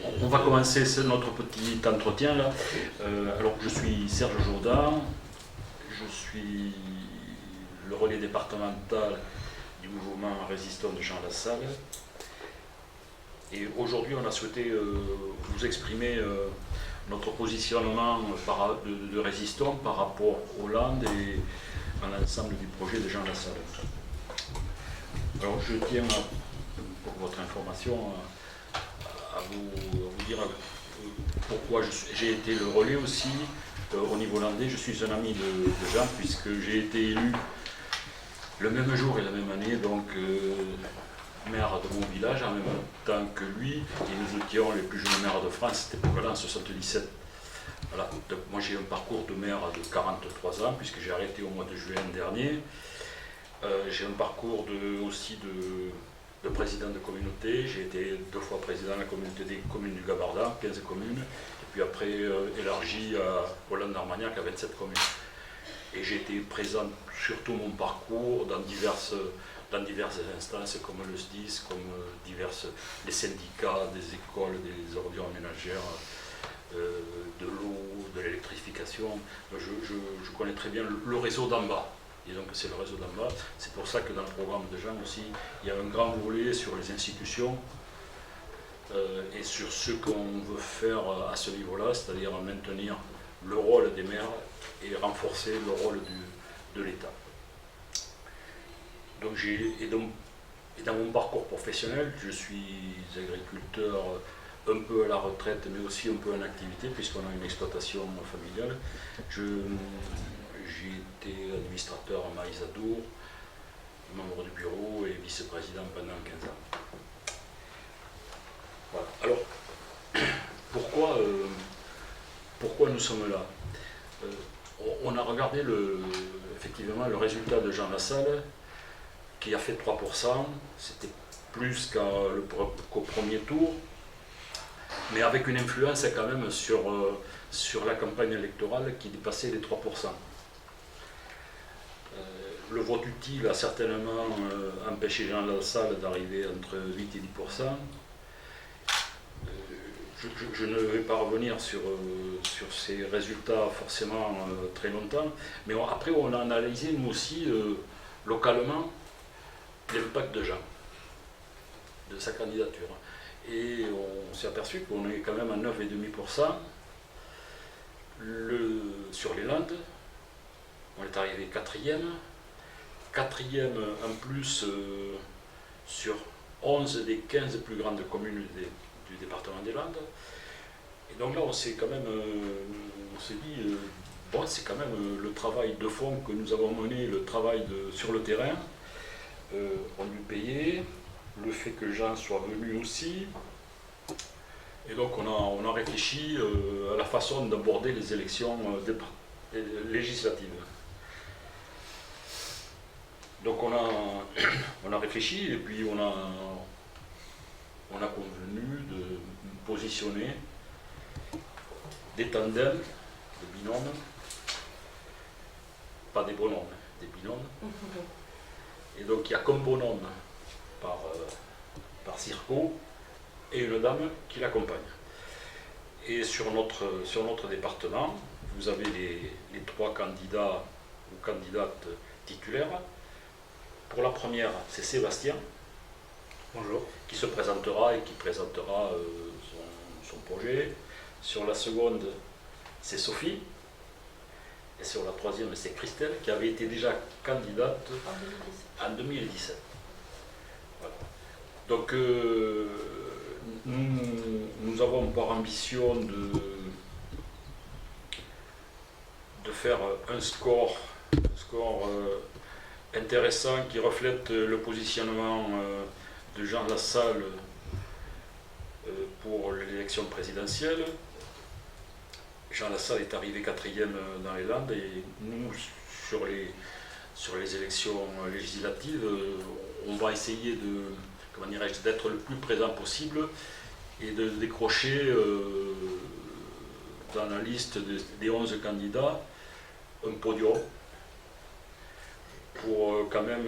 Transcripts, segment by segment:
On va commencer notre petit entretien là. Alors je suis Serge Jourdan, je suis le relais départemental du mouvement résistant de Jean Lassalle. Et aujourd'hui on a souhaité vous exprimer notre positionnement de résistant par rapport aux Landes et à l'ensemble du projet de Jean Lassalle. Alors je tiens, pour votre information, à vous dire pourquoi j'ai été le relais aussi au niveau landais. Je suis un ami de Jean puisque j'ai été élu le même jour et la même année, donc maire de mon village en même temps que lui, et nous étions les plus jeunes maires de France, cette époque-là, en 77. Voilà. Donc, moi j'ai un parcours de maire de 43 ans puisque j'ai arrêté au mois de juin dernier. J'ai un parcours aussi de président de communauté. J'ai été 2 fois président de la communauté des communes du Gabardin, 15 communes, et puis après élargi à Hollande-Armagnac à 27 communes. Et j'ai été présent sur tout mon parcours dans diverses instances comme le SDIS, comme les syndicats, des écoles, des ordures ménagères, de l'eau, de l'électrification. Je connais très bien le réseau d'en bas. Et donc c'est le réseau d'en bas. C'est pour ça que dans le programme de Jean aussi, il y a un grand volet sur les institutions et sur ce qu'on veut faire à ce niveau-là, c'est-à-dire maintenir le rôle des maires et renforcer le rôle de l'État. Donc dans mon parcours professionnel, je suis agriculteur un peu à la retraite, mais aussi un peu en activité, puisqu'on a une exploitation familiale. J'ai été administrateur à Maïsadour, membre du bureau et vice-président pendant 15 ans. Voilà. Alors, pourquoi nous sommes là? On a regardé effectivement le résultat de Jean Lassalle, qui a fait 3%, c'était plus qu'au premier tour, mais avec une influence quand même sur la campagne électorale qui dépassait les 3%. Le vote utile a certainement empêché Jean Lassalle d'arriver entre 8 et 10%. Je ne vais pas revenir sur ces résultats forcément très longtemps, mais après on a analysé nous aussi localement l'impact de Jean, de sa candidature. Et on s'est aperçu qu'on est quand même à 9,5%. Sur les Landes, on est arrivé 4e. 4e en plus sur 11 des 15 plus grandes communes du département des Landes. Et donc là, on s'est dit, bon, c'est quand même le travail de fond que nous avons mené, le travail sur le terrain. On lui payait, le fait que Jean soit venu aussi. Et donc on a réfléchi à la façon d'aborder les élections législatives. Donc on a réfléchi et puis on a convenu de positionner des tandems, des binômes, pas des bonhommes, des binômes. Et donc il y a comme bonhomme par Circo et une dame qui l'accompagne. Et sur notre département, vous avez les 3 candidats ou candidates titulaires. Pour la première, c'est Sébastien. Bonjour. Qui se présentera et qui présentera son projet. Sur la seconde, c'est Sophie. Et sur la troisième, c'est Christelle, qui avait été déjà candidate en 2017. Voilà. Donc, nous avons par ambition de faire un score intéressant qui reflète le positionnement de Jean Lassalle pour l'élection présidentielle. Jean Lassalle est arrivé 4e dans les Landes et nous, sur les élections législatives, on va essayer d'être le plus présent possible et de décrocher dans la liste des 11 candidats un podium pour quand même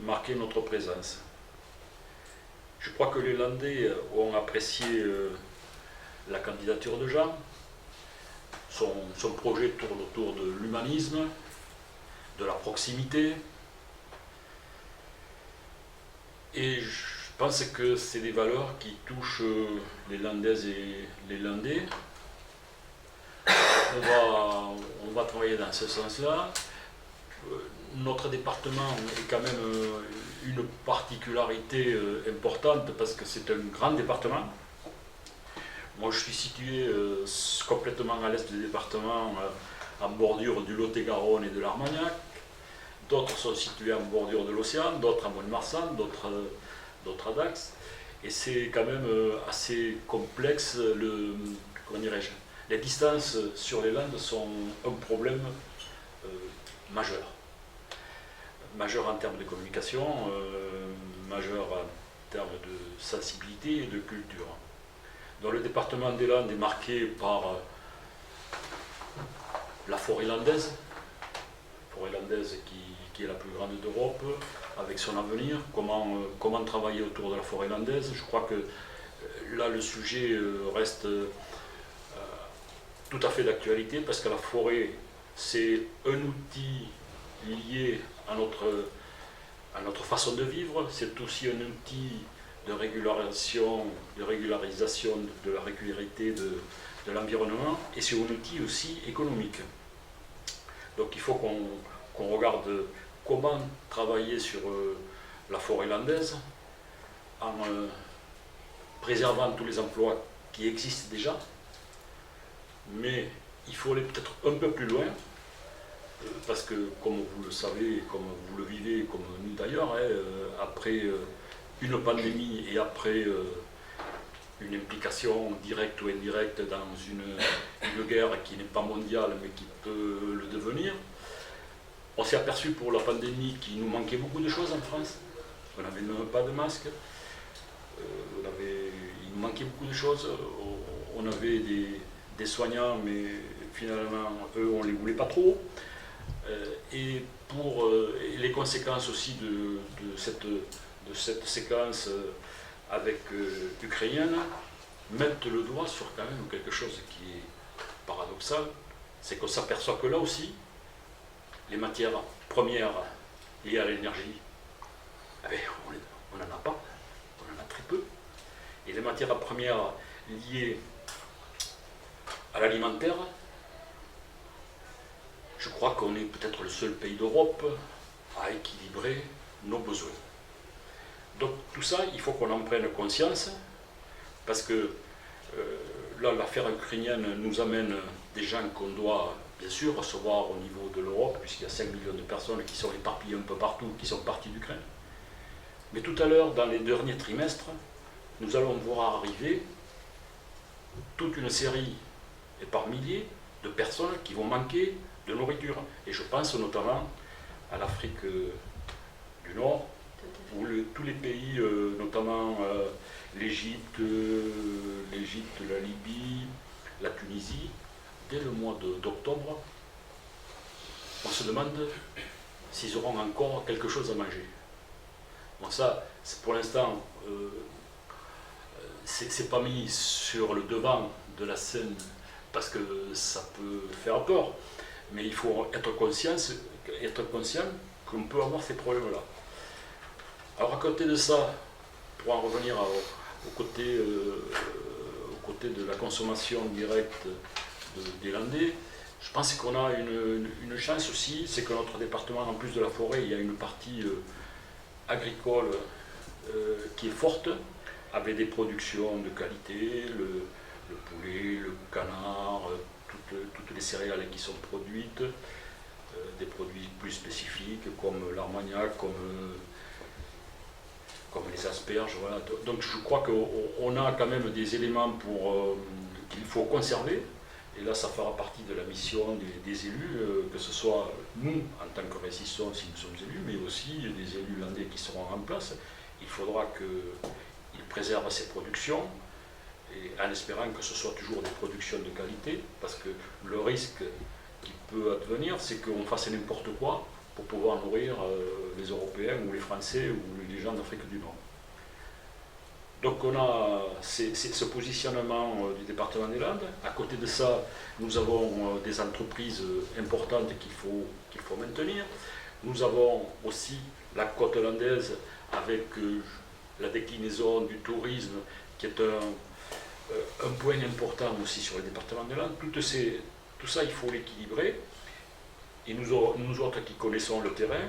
marquer notre présence. Je crois que les Landais ont apprécié la candidature de Jean. Son projet tourne autour de l'humanisme, de la proximité. Et je pense que c'est des valeurs qui touchent les Landaises et les Landais. On va travailler dans ce sens-là. Notre département est quand même une particularité importante parce que c'est un grand département. Moi, je suis situé complètement à l'est du département, en bordure du Lot-et-Garonne et de l'Armagnac. D'autres sont situés en bordure de l'océan, d'autres à Mont-de-Marsan, d'autres à Dax. Et c'est quand même assez complexe. Comment dirais-je, les distances sur les Landes sont un problème majeur. Majeur en termes de communication, majeur en termes de sensibilité et de culture. Dans le département des Landes est marqué par la forêt landaise qui est la plus grande d'Europe, avec son avenir, comment travailler autour de la forêt landaise. Je crois que là le sujet reste tout à fait d'actualité parce que la forêt c'est un outil lié à notre façon de vivre, c'est aussi un outil de régularisation de la régularité de l'environnement et c'est un outil aussi économique. Donc il faut qu'on regarde comment travailler sur la forêt landaise en préservant tous les emplois qui existent déjà, mais il faut aller peut-être un peu plus loin parce que comme vous le savez, comme vous le vivez, comme nous d'ailleurs, après une pandémie et après une implication directe ou indirecte dans une guerre qui n'est pas mondiale mais qui peut le devenir. On s'est aperçu pour la pandémie qu'il nous manquait beaucoup de choses en France. On n'avait même pas de masques. Il nous manquait beaucoup de choses. On avait des soignants, mais finalement, eux, on ne les voulait pas trop. Et pour les conséquences aussi de cette séquence avec ukrainienne mettent le doigt sur quand même quelque chose qui est paradoxal, c'est qu'on s'aperçoit que là aussi, les matières premières liées à l'énergie, on n'en a pas, on en a très peu. Et les matières premières liées à l'alimentaire, je crois qu'on est peut-être le seul pays d'Europe à équilibrer nos besoins. Donc tout ça, il faut qu'on en prenne conscience, parce que là, l'affaire ukrainienne nous amène des gens qu'on doit bien sûr recevoir au niveau de l'Europe, puisqu'il y a 5 millions de personnes qui sont éparpillées un peu partout, qui sont parties d'Ukraine. Mais tout à l'heure, dans les derniers trimestres, nous allons voir arriver toute une série, et par milliers, de personnes qui vont manquer de nourriture. Et je pense notamment à l'Afrique du Nord, où tous les pays, notamment l'Égypte, la Libye, la Tunisie, dès le mois d'octobre, on se demande s'ils auront encore quelque chose à manger. Bon, ça, pour l'instant, c'est pas mis sur le devant de la scène parce que ça peut faire peur, mais il faut être conscient qu'on peut avoir ces problèmes-là. Alors à côté de ça, pour en revenir au côté de la consommation directe des Landais, je pense qu'on a une chance aussi, c'est que notre département, en plus de la forêt, il y a une partie agricole qui est forte, avec des productions de qualité, le poulet, le canard, toutes les céréales qui sont produites, des produits plus spécifiques comme l'armagnac, comme les asperges. Voilà. Donc je crois qu'on a quand même des éléments qu'il faut conserver. Et là, ça fera partie de la mission des élus, que ce soit nous, en tant que résistants, si nous sommes élus, mais aussi des élus landais qui seront en place. Il faudra qu'ils préservent ces productions, et en espérant que ce soit toujours des productions de qualité, parce que le risque qui peut advenir, c'est qu'on fasse n'importe quoi pour pouvoir nourrir les Européens ou les Français ou les gens d'Afrique du Nord. Donc on a ce positionnement du département des Landes. À côté de ça, nous avons des entreprises importantes qu'il faut maintenir. Nous avons aussi la côte landaise avec la déclinaison du tourisme qui est un point important aussi sur le département des Landes. Tout ça, il faut l'équilibrer. Et nous autres qui connaissons le terrain,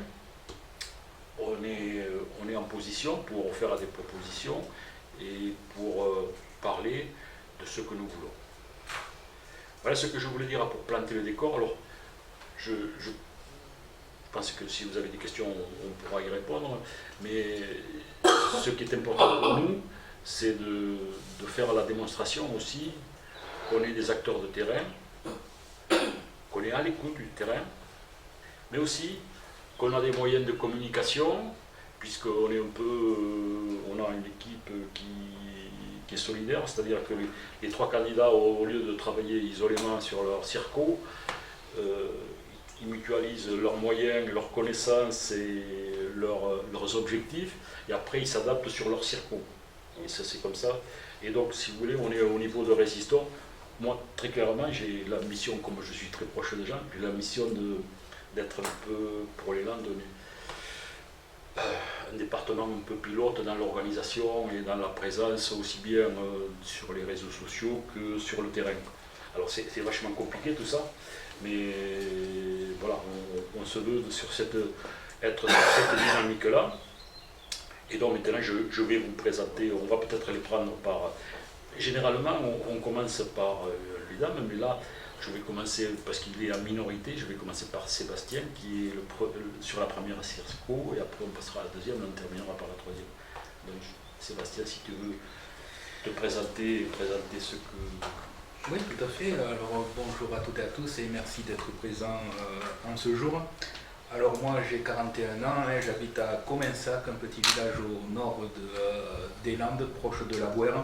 on est en position pour faire des propositions et pour parler de ce que nous voulons. Voilà ce que je voulais dire pour planter le décor. Alors, je pense que si vous avez des questions, on pourra y répondre, mais ce qui est important pour nous, c'est de faire la démonstration aussi qu'on est des acteurs de terrain, qu'on est à l'écoute du terrain, mais aussi qu'on a des moyens de communication, puisqu'on est on a une équipe qui est solidaire, c'est-à-dire que les trois candidats, au lieu de travailler isolément sur leur circo, ils mutualisent leurs moyens, leurs connaissances et leurs objectifs, et après ils s'adaptent sur leur circo. Et ça, c'est comme ça. Et donc, si vous voulez, on est au niveau de résistants. Moi, très clairement, j'ai la mission, comme je suis très proche des gens, j'ai la mission d'être un peu, pour les Landes, un département un peu pilote dans l'organisation et dans la présence aussi bien sur les réseaux sociaux que sur le terrain. Alors c'est vachement compliqué tout ça, mais voilà, on se veut être sur cette dynamique-là. Et donc maintenant je vais vous présenter, on va peut-être les prendre par... Généralement on commence par les dames, mais là je vais commencer, parce qu'il est en minorité, je vais commencer par Sébastien qui est sur la première circo, et après on passera à la deuxième, et on terminera par la troisième. Donc Sébastien, si tu veux te présenter ce que... Oui, tout à fait. Alors bonjour à toutes et à tous et merci d'être présents en ce jour. Alors moi j'ai 41 ans, j'habite à Comensac, un petit village au nord des Landes, proche de la Bouère.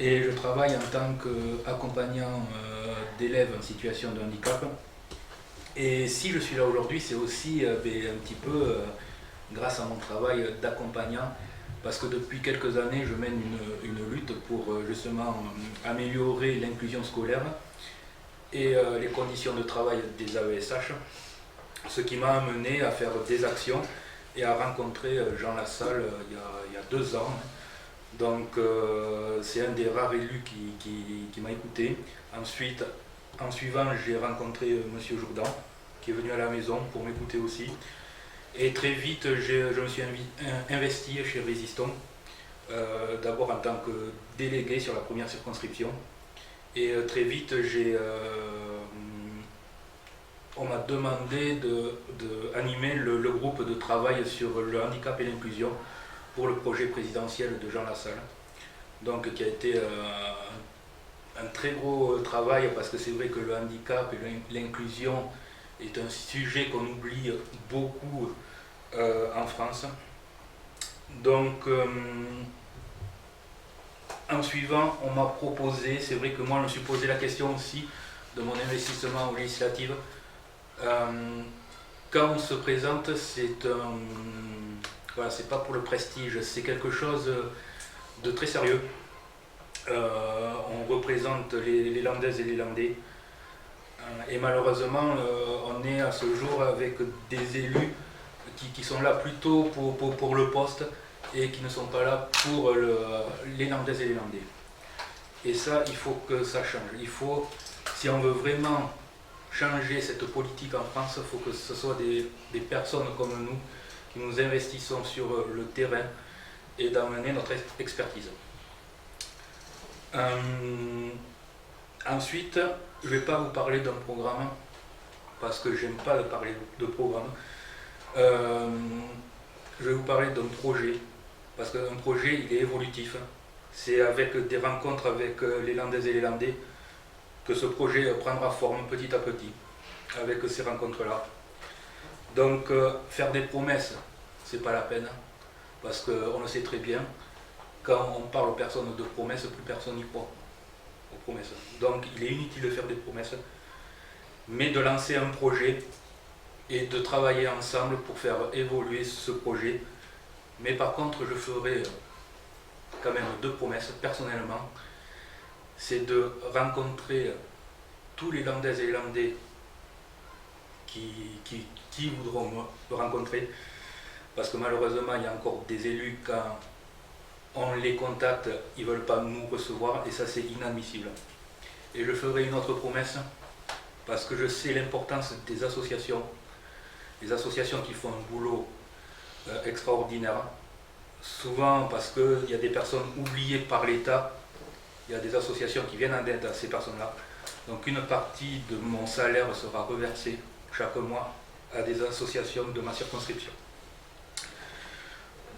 Et je travaille en tant qu'accompagnant d'élèves en situation de handicap. Et si je suis là aujourd'hui, c'est aussi un petit peu grâce à mon travail d'accompagnant, parce que depuis quelques années, je mène une lutte pour justement améliorer l'inclusion scolaire et les conditions de travail des AESH, ce qui m'a amené à faire des actions et à rencontrer Jean Lassalle il y a 2 ans. Donc c'est un des rares élus qui m'a écouté. Ensuite, en suivant, j'ai rencontré M. Jourdan, qui est venu à la maison pour m'écouter aussi. Et très vite, je me suis investi chez Résistons, d'abord en tant que délégué sur la première circonscription. Et très vite, on m'a demandé d'animer le groupe de travail sur le handicap et l'inclusion pour le projet présidentiel de Jean Lassalle, donc qui a été un très gros travail, parce que c'est vrai que le handicap et l'inclusion est un sujet qu'on oublie beaucoup en France. Donc en suivant, on m'a proposé, c'est vrai que moi je me suis posé la question aussi de mon investissement aux législatives. Quand on se présente, voilà, c'est pas pour le prestige, c'est quelque chose de très sérieux. On représente les Landaises et les Landais. Et malheureusement, on est à ce jour avec des élus qui sont là plutôt pour le poste et qui ne sont pas là pour les Landaises et les Landais. Et ça, il faut que ça change. Si on veut vraiment changer cette politique en France, il faut que ce soit des personnes comme nous qui nous investissons sur le terrain et d'amener notre expertise. Ensuite, je ne vais pas vous parler d'un programme, parce que j'aime pas parler de programme. Je vais vous parler d'un projet, parce qu'un projet, il est évolutif. C'est avec des rencontres avec les Landaises et les Landais que ce projet prendra forme petit à petit, avec ces rencontres-là. Donc, faire des promesses, c'est pas la peine, parce qu'on le sait très bien, quand on parle aux personnes de promesses, plus personne n'y croit aux promesses. Donc, il est inutile de faire des promesses, mais de lancer un projet et de travailler ensemble pour faire évoluer ce projet. Mais par contre, je ferai quand même deux promesses personnellement. C'est de rencontrer tous les Landaises et Landais qui voudront me rencontrer, parce que malheureusement il y a encore des élus, quand on les contacte, ils ne veulent pas nous recevoir, et ça c'est inadmissible. Et je ferai une autre promesse, parce que je sais l'importance des associations, les associations qui font un boulot extraordinaire, souvent parce qu'il y a des personnes oubliées par l'État, il y a des associations qui viennent en aide à ces personnes-là. Donc une partie de mon salaire sera reversée chaque mois à des associations de ma circonscription.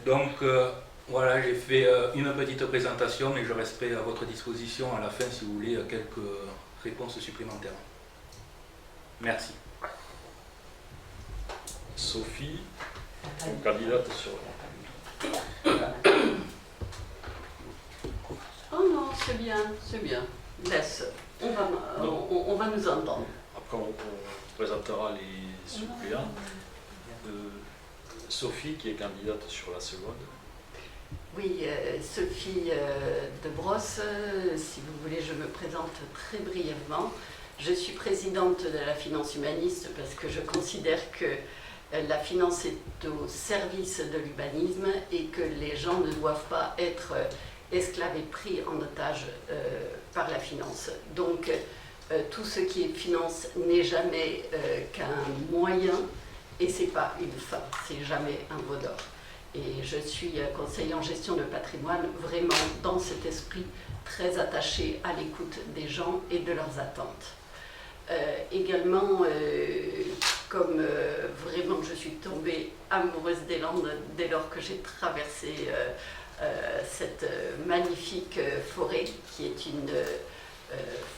Donc voilà, j'ai fait une petite présentation, mais je resterai à votre disposition à la fin si vous voulez quelques réponses supplémentaires. Merci. Sophie, candidate sur... Oh non, c'est bien, c'est bien. Laisse, on va nous entendre. Après, on présentera les suppléants. Sophie, qui est candidate sur la seconde. Oui, Sophie de Brosse, si vous voulez, je me présente très brièvement. Je suis présidente de la finance humaniste parce que je considère que la finance est au service de l'humanisme et que les gens ne doivent pas être esclaves et pris en otage par la finance. Donc, tout ce qui est finance n'est jamais qu'un moyen et c'est pas une fin, c'est jamais un mot d'or. Et je suis conseiller en gestion de patrimoine, vraiment dans cet esprit très attaché à l'écoute des gens et de leurs attentes. Également, comme vraiment je suis tombée amoureuse des Landes dès lors que j'ai traversé cette magnifique forêt, qui est une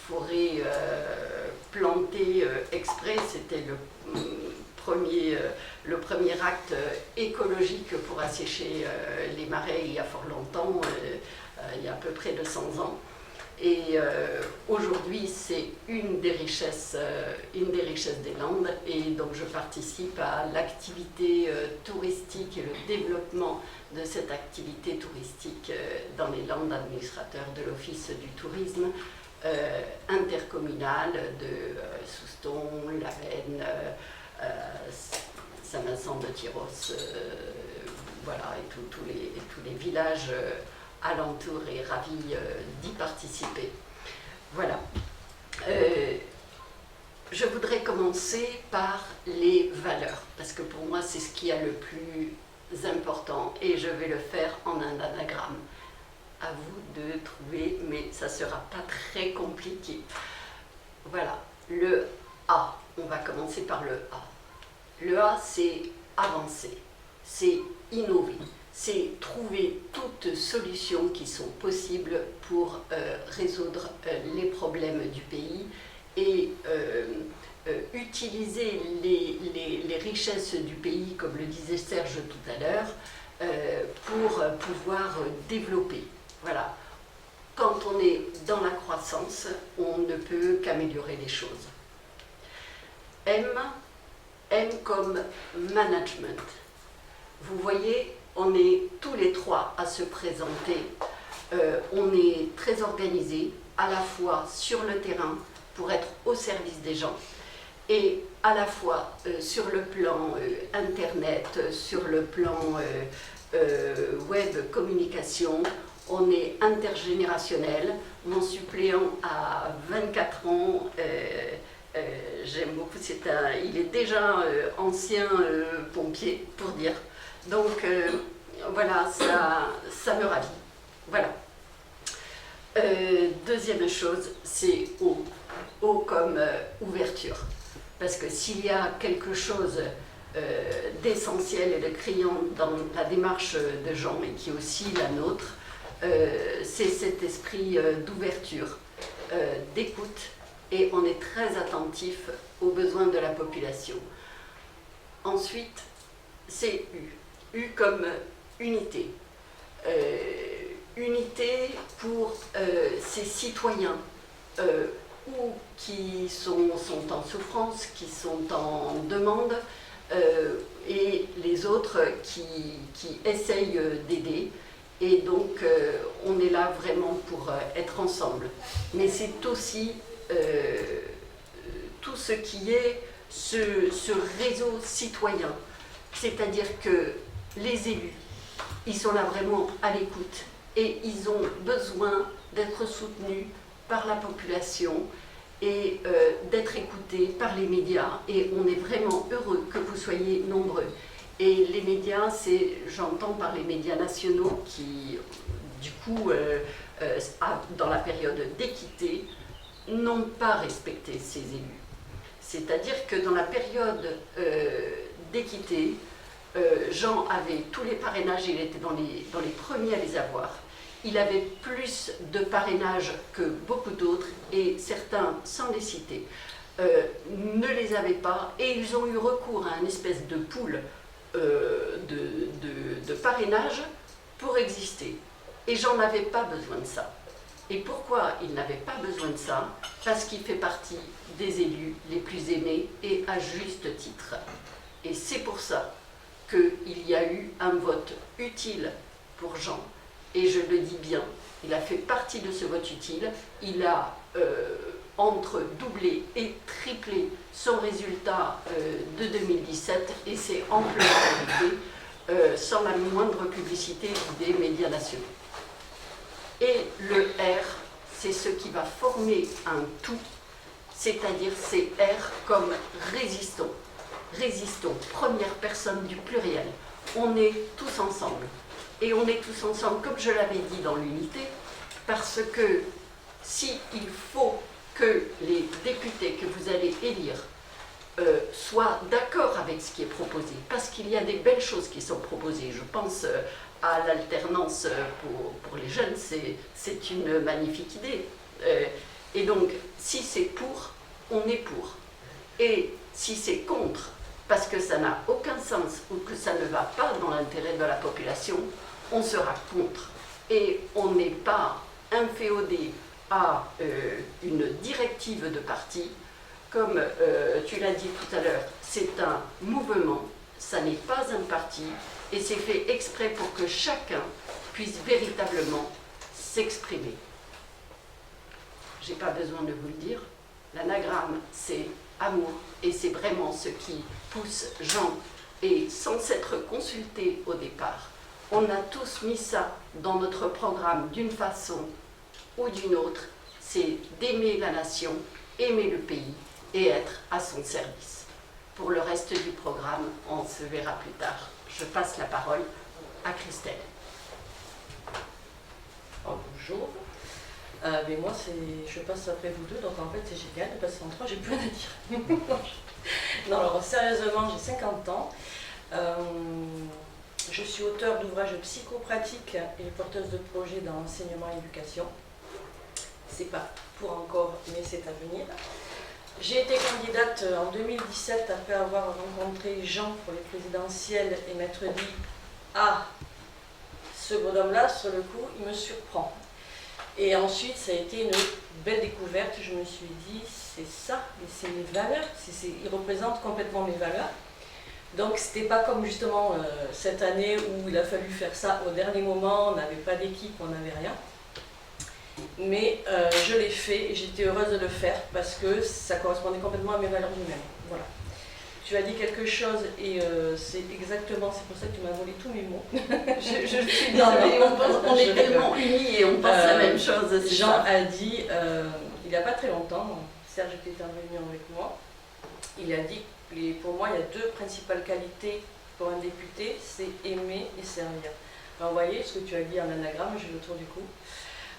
forêt plantée exprès. C'était le premier acte écologique pour assécher les marais il y a fort longtemps, il y a à peu près 200 ans. Et aujourd'hui, c'est une des richesses des Landes, et donc je participe à l'activité touristique et le développement de cette activité touristique dans les Landes, administrateur de l'Office du tourisme intercommunal de Souston, La Veine, Saint-Vincent-de-Tyrosse, voilà, et tous les villages alentour et ravi d'y participer. Voilà. Je voudrais commencer par les valeurs, parce que pour moi c'est ce qui est le plus important, et je vais le faire en un anagramme. À vous de trouver, mais ça ne sera pas très compliqué. Voilà, le A. On va commencer par le A. Le A, c'est avancer, c'est innover. C'est trouver toutes solutions qui sont possibles pour résoudre les problèmes du pays et utiliser les richesses du pays, comme le disait Serge tout à l'heure, pour pouvoir développer. Voilà. Quand on est dans la croissance, on ne peut qu'améliorer les choses. M comme management. Vous voyez, on est tous les trois à se présenter. On est très organisés, à la fois sur le terrain pour être au service des gens, et à la fois sur le plan internet, sur le plan web communication. On est intergénérationnel. Mon suppléant a 24 ans. J'aime beaucoup, il est déjà ancien pompier, pour dire. Donc voilà, ça me ravit. Voilà. Deuxième chose, c'est O. O comme ouverture. Parce que s'il y a quelque chose d'essentiel et de criant dans la démarche de Jean, et qui est aussi la nôtre, c'est cet esprit d'ouverture, d'écoute, et on est très attentif aux besoins de la population. Ensuite, c'est U. U comme unité. Unité pour ces citoyens ou qui sont en souffrance, qui sont en demande, et les autres qui essayent d'aider. Et donc, on est là vraiment pour être ensemble. Mais c'est aussi tout ce qui est ce réseau citoyen. C'est-à-dire que les élus, ils sont là vraiment à l'écoute et ils ont besoin d'être soutenus par la population et d'être écoutés par les médias. Et on est vraiment heureux que vous soyez nombreux. Et les médias, j'entends par les médias nationaux qui, du coup, dans la période d'équité, n'ont pas respecté ces élus. C'est-à-dire que dans la période d'équité, Jean avait tous les parrainages, il était dans les premiers à les avoir. Il avait plus de parrainages que beaucoup d'autres, et certains, sans les citer, ne les avaient pas, et ils ont eu recours à une espèce de pool de parrainage pour exister. Et Jean n'avait pas besoin de ça. Et pourquoi il n'avait pas besoin de ça? Parce qu'il fait partie des élus les plus aimés, et à juste titre. Et c'est pour ça qu'il y a eu un vote utile pour Jean. Et je le dis bien, il a fait partie de ce vote utile. Il a entre doublé et triplé son résultat de 2017, et c'est amplement mérité, sans la moindre publicité des médias nationaux. Et le R, c'est ce qui va former un tout, c'est-à-dire c'est R comme résistons. Résistons, première personne du pluriel. On est tous ensemble. Et on est tous ensemble, comme je l'avais dit, dans l'unité, parce que si il faut que les députés que vous allez élire soient d'accord avec ce qui est proposé, parce qu'il y a des belles choses qui sont proposées. Je pense à l'alternance pour les jeunes, c'est une magnifique idée. Et donc, si c'est pour, on est pour. Et si c'est contre, parce que ça n'a aucun sens ou que ça ne va pas dans l'intérêt de la population, on sera contre. Et on n'est pas inféodé à une directive de parti. Comme tu l'as dit tout à l'heure, c'est un mouvement, ça n'est pas un parti, et c'est fait exprès pour que chacun puisse véritablement s'exprimer. Je n'ai pas besoin de vous le dire, l'anagramme c'est amour, et c'est vraiment ce qui pousse Jean, et sans s'être consulté au départ, on a tous mis ça dans notre programme d'une façon ou d'une autre, c'est d'aimer la nation, aimer le pays et être à son service. Pour le reste du programme, on se verra plus tard. Je passe la parole à Christelle. Oh, bonjour. Mais moi, je passe après vous deux, donc en fait c'est génial de passer en trois, j'ai plus rien à dire. Non, alors sérieusement, j'ai 50 ans. Je suis auteure d'ouvrages psychopratiques et porteuse de projets dans l'enseignement et l'éducation. C'est pas pour encore, mais c'est à venir. J'ai été candidate en 2017 après avoir rencontré Jean pour les présidentielles et m'être dit « Ah, ce bonhomme-là, sur le coup, il me surprend ». Et ensuite, ça a été une belle découverte. Je me suis dit « C'est ça, et c'est mes valeurs, il représente complètement mes valeurs ». Donc c'était pas comme justement cette année où il a fallu faire ça au dernier moment, on n'avait pas d'équipe, on n'avait rien. Mais je l'ai fait et j'étais heureuse de le faire parce que ça correspondait complètement à mes valeurs humaines. Voilà. Tu as dit quelque chose et c'est pour ça que tu m'as volé tous mes mots. je suis désolée. On est tellement unis et on pense la même chose. Jean a dit, il n'y a pas très longtemps, Serge était intervenu avec moi, il a dit pour moi, il y a deux principales qualités pour un député, c'est aimer et servir. Alors, vous voyez ce que tu as dit en anagramme, j'ai le tour du cou.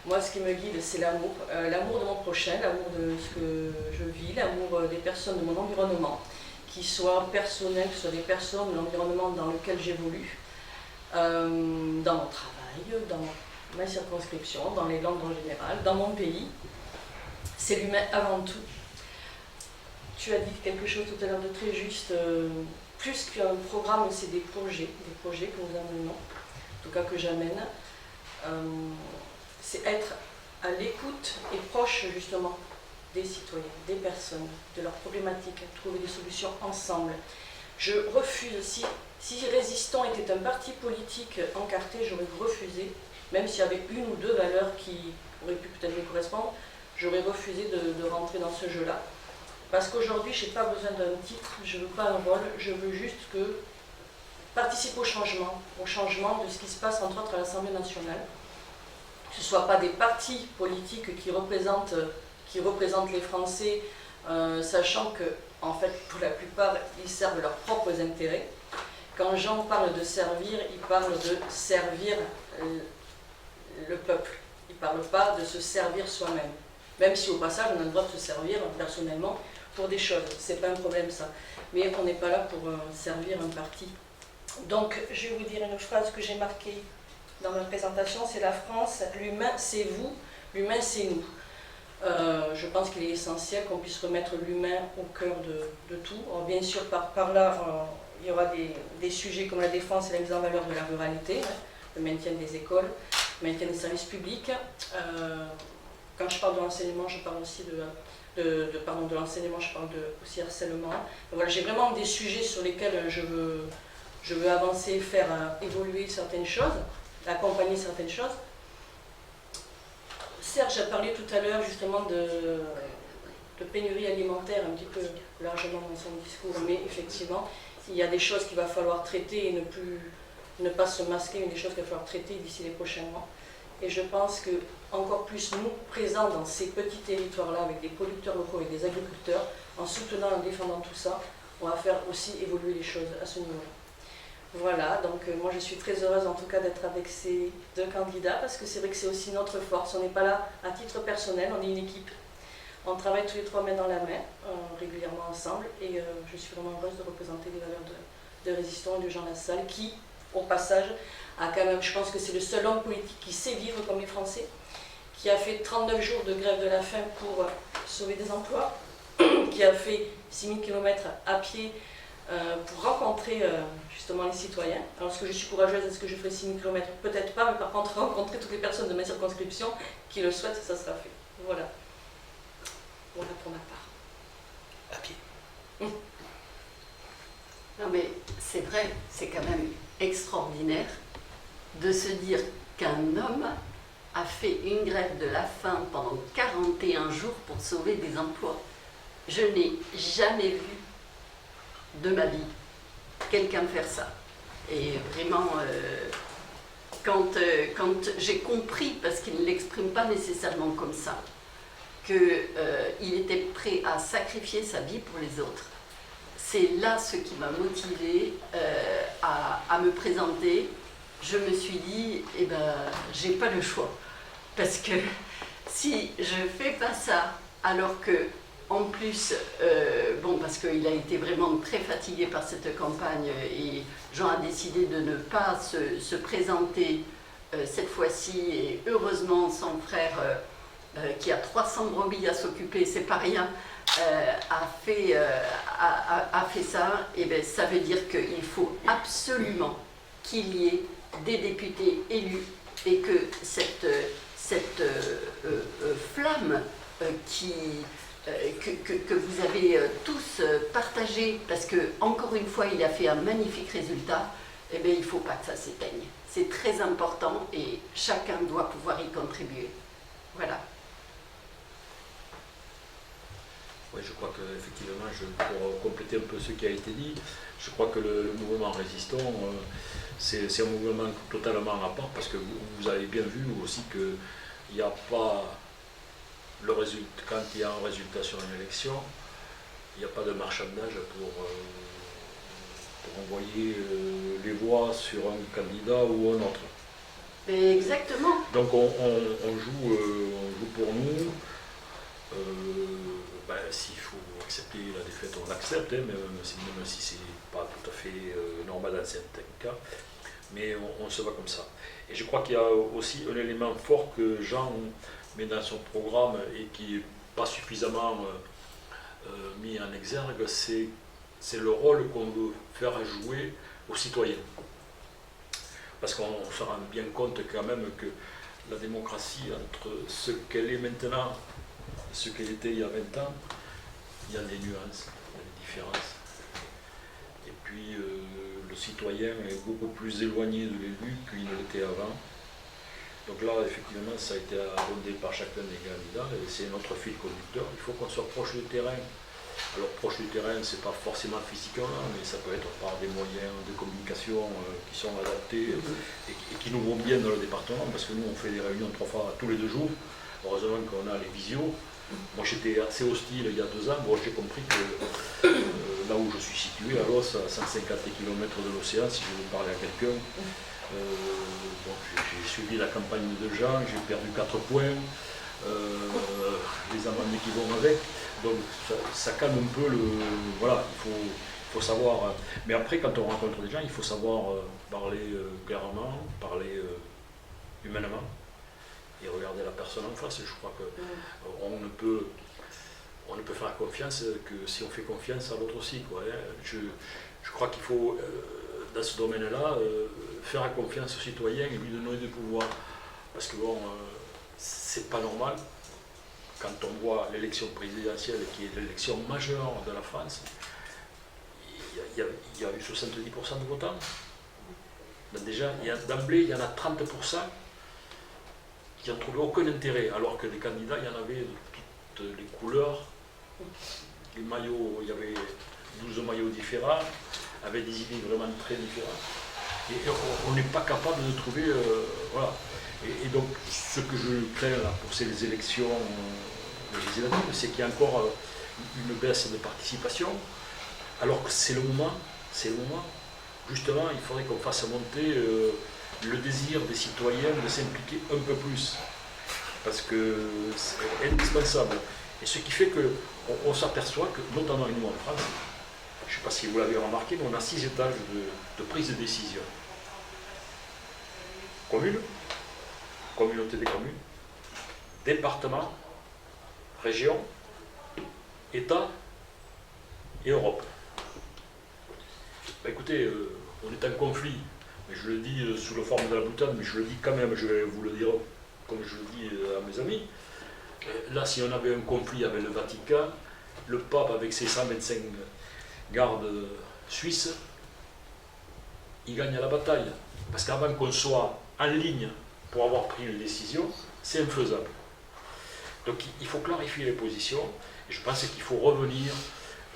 Moi, ce qui me guide, c'est l'amour. L'amour de mon prochain, l'amour de ce que je vis, l'amour des personnes de mon environnement, qui soient personnels, que ce soit des personnes de l'environnement dans lequel j'évolue, dans mon travail, dans ma circonscription, dans les langues en général, dans mon pays. C'est l'humain avant tout. Tu as dit quelque chose tout à l'heure de très juste, plus qu'un programme, c'est des projets que nous amenons, en tout cas que j'amène. C'est être à l'écoute et proche justement des citoyens, des personnes, de leurs problématiques, trouver des solutions ensemble. Je refuse, si Résistons était un parti politique encarté, j'aurais refusé même s'il y avait une ou deux valeurs qui auraient pu peut-être me correspondre, j'aurais refusé de rentrer dans ce jeu-là. Parce qu'aujourd'hui, je n'ai pas besoin d'un titre, je ne veux pas un rôle, je veux juste que participe au changement de ce qui se passe entre autres à l'Assemblée nationale. Que ce ne soit pas des partis politiques qui représentent les Français, sachant que, en fait, pour la plupart, ils servent leurs propres intérêts. Quand Jean parle de servir, il parle de servir le peuple. Il ne parle pas de se servir soi-même. Même si au passage, on a le droit de se servir personnellement pour des choses. Ce n'est pas un problème ça. Mais on n'est pas là pour servir un parti. Donc, je vais vous dire une phrase que j'ai marquée dans ma présentation, c'est la France, l'humain c'est vous, l'humain c'est nous. Je pense qu'il est essentiel qu'on puisse remettre l'humain au cœur de tout. Alors, bien sûr, par là, il y aura des sujets comme la défense et la mise en valeur de la ruralité, le maintien des écoles, le maintien des services publics. Quand je parle de l'enseignement, je parle aussi de l'enseignement, je parle aussi harcèlement. Voilà, j'ai vraiment des sujets sur lesquels je veux avancer, faire évoluer certaines choses, accompagner certaines choses. Serge a parlé tout à l'heure justement de pénurie alimentaire, un petit peu largement dans son discours, mais effectivement, il y a des choses qu'il va falloir traiter et ne pas se masquer, mais des choses qu'il va falloir traiter d'ici les prochains mois. Et je pense que encore plus nous, présents dans ces petits territoires-là, avec des producteurs locaux et des agriculteurs, en soutenant et en défendant tout ça, on va faire aussi évoluer les choses à ce niveau-là. Voilà, donc moi je suis très heureuse en tout cas d'être avec ces deux candidats, parce que c'est vrai que c'est aussi notre force. On n'est pas là à titre personnel, on est une équipe. On travaille tous les trois main dans la main, régulièrement ensemble, et je suis vraiment heureuse de représenter les valeurs de Résistons et de Jean Lassalle, qui, au passage, a quand même, je pense que c'est le seul homme politique qui sait vivre comme les Français, qui a fait 39 jours de grève de la faim pour sauver des emplois, qui a fait 6000 km à pied pour rencontrer justement les citoyens. Alors est-ce que je suis courageuse, est-ce que je ferai 6000 km? Peut-être pas, mais par contre rencontrer toutes les personnes de ma circonscription qui le souhaitent, ça sera fait. Voilà. Voilà pour ma part. À pied. Non mais c'est vrai, c'est quand même extraordinaire de se dire qu'un homme a fait une grève de la faim pendant 41 jours pour sauver des emplois. Je n'ai jamais vu de ma vie quelqu'un faire ça. Et vraiment, quand j'ai compris, parce qu'il ne l'exprime pas nécessairement comme ça, qu'il était prêt à sacrifier sa vie pour les autres, c'est là ce qui m'a motivée à me présenter. Je me suis dit, eh ben, j'ai pas le choix. Parce que si je fais pas ça, alors que, en plus, bon, parce qu'il a été vraiment très fatigué par cette campagne et Jean a décidé de ne pas se présenter cette fois-ci, et heureusement son frère, qui a 300 brebis à s'occuper, c'est pas rien, a fait ça, et bien ça veut dire qu'il faut absolument qu'il y ait des députés élus et que cette flamme que vous avez tous partagée, parce que encore une fois il a fait un magnifique résultat, et bien il ne faut pas que ça s'éteigne. C'est très important et chacun doit pouvoir y contribuer. Voilà. Oui, je crois qu'effectivement, pour compléter un peu ce qui a été dit, je crois que le mouvement Résistons, c'est un mouvement totalement à part, parce que vous avez bien vu aussi qu'il n'y a pas le résultat, quand il y a un résultat sur une élection, il n'y a pas de marchandage pour envoyer les voix sur un candidat ou un autre. Mais exactement. Donc on joue pour nous. Ben, s'il faut accepter la défaite, on l'accepte, hein, même si c'est pas tout à fait normal dans certains cas, mais on se va comme ça. Et je crois qu'il y a aussi un élément fort que Jean met dans son programme et qui n'est pas suffisamment mis en exergue, c'est le rôle qu'on veut faire jouer aux citoyens. Parce qu'on se rend bien compte quand même que la démocratie, entre ce qu'elle est maintenant et ce qu'elle était il y a 20 ans, il y a des nuances, il y a des différences. Et puis le citoyen est beaucoup plus éloigné de l'élu qu'il ne l'était avant. Donc là, effectivement, ça a été abondé par chacun des candidats et c'est notre fil conducteur. Il faut qu'on soit proche du terrain. Alors proche du terrain, c'est pas forcément physiquement, mais ça peut être par des moyens de communication qui sont adaptés et qui nous vont bien dans le département, parce que nous, on fait des réunions 3 fois tous les 2 jours. Heureusement qu'on a les visios. Moi, j'étais assez hostile il y a 2 ans. Bon, j'ai compris que là où je suis situé, à Los, à 150 km de l'océan, si je veux parler à quelqu'un, donc j'ai suivi la campagne de Jean, j'ai perdu 4 points, les amendements qui vont avec, donc ça calme un peu le... Voilà, il faut savoir... mais après, quand on rencontre des gens, il faut savoir parler clairement, parler humainement, et regarder la personne en face. Je crois qu'on ne peut faire confiance que si on fait confiance à l'autre aussi, quoi, hein. Je crois qu'il faut, dans ce domaine-là, faire confiance aux citoyens et lui donner des pouvoirs. Parce que bon, c'est pas normal, quand on voit l'élection présidentielle, qui est l'élection majeure de la France, il y a eu 70% de votants. Donc déjà, d'emblée, il y en a 30% qui n'ont trouvé aucun intérêt, alors que les candidats, il y en avait de toutes les couleurs. Les maillots, il y avait 12 maillots différents, avec des idées vraiment très différentes. Et on n'est pas capable de trouver... voilà. Et donc, ce que je crains là, pour ces élections législatives, c'est qu'il y a encore une baisse de participation, alors que c'est le moment, justement, il faudrait qu'on fasse monter le désir des citoyens de s'impliquer un peu plus, parce que c'est indispensable. Et ce qui fait qu'on s'aperçoit que, notamment nous en France, je ne sais pas si vous l'avez remarqué, mais on a 6 étages de prise de décision. Commune, communauté des communes, département, région, État et Europe. Ben écoutez, on est en conflit, mais je le dis sous la forme de la boutade, mais je le dis quand même, je vais vous le dire comme je le dis à mes amis. Là, si on avait un conflit avec le Vatican, le pape avec ses 125 gardes suisses, il gagne la bataille. Parce qu'avant qu'on soit en ligne pour avoir pris une décision, c'est infaisable. Donc il faut clarifier les positions, et je pense qu'il faut revenir,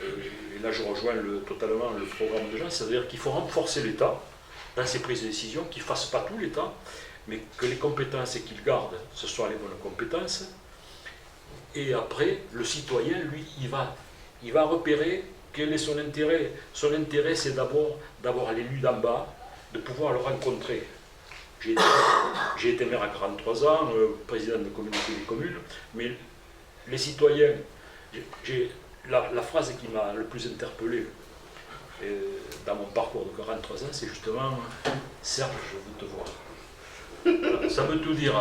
et là je rejoins totalement le programme de Jean, c'est-à-dire qu'il faut renforcer l'État dans ses prises de décision, qu'il ne fasse pas tout l'État, mais que les compétences qu'il garde, ce soient les bonnes compétences. Et après, le citoyen, lui, il va repérer quel est son intérêt. Son intérêt, c'est d'avoir l'élu d'en bas, de pouvoir le rencontrer. J'ai été maire à 43 ans, président de communauté des communes, mais les citoyens, la phrase qui m'a le plus interpellé dans mon parcours de 43 ans, c'est justement « Serge, je veux te voir ». Voilà, ça veut tout dire.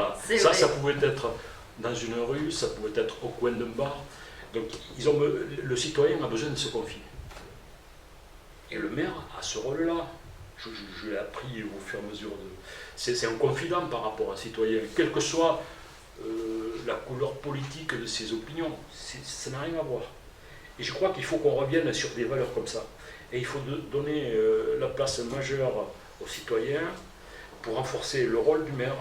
Ça pouvait être dans une rue, ça pouvait être au coin d'un bar. Donc le citoyen a besoin de se confier. Et le maire a ce rôle-là. Je l'ai appris au fur et à mesure de... C'est un confident par rapport à un citoyen, quelle que soit la couleur politique de ses opinions. Ça n'a rien à voir. Et je crois qu'il faut qu'on revienne sur des valeurs comme ça. Et il faut donner la place majeure aux citoyens pour renforcer le rôle du maire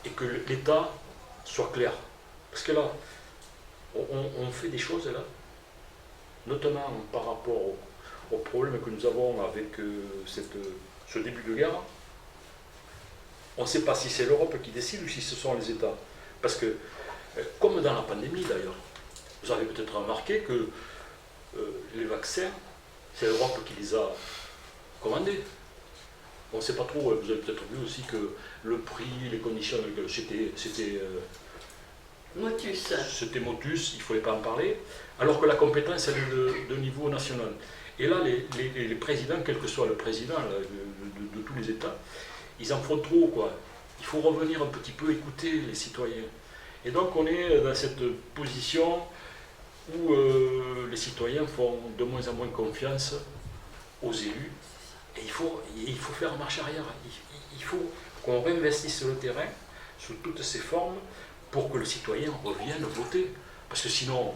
et que l'État soit clair. Parce que là, on fait des choses là, notamment par rapport au problème que nous avons avec ce début de guerre. On ne sait pas si c'est l'Europe qui décide ou si ce sont les États. Parce que, comme dans la pandémie d'ailleurs, vous avez peut-être remarqué que les vaccins, c'est l'Europe qui les a commandés. On ne sait pas trop, vous avez peut-être vu aussi que le prix, les conditions, c'était Motus. C'était Motus, il ne fallait pas en parler, alors que la compétence elle est de niveau national. Et là, les présidents, quel que soit le président là, de tous les États, ils en font trop, quoi. Il faut revenir un petit peu écouter les citoyens. Et donc on est dans cette position où les citoyens font de moins en moins confiance aux élus. Et il faut faire marche arrière. Il faut qu'on réinvestisse le terrain sous toutes ses formes pour que le citoyen revienne voter. Parce que sinon,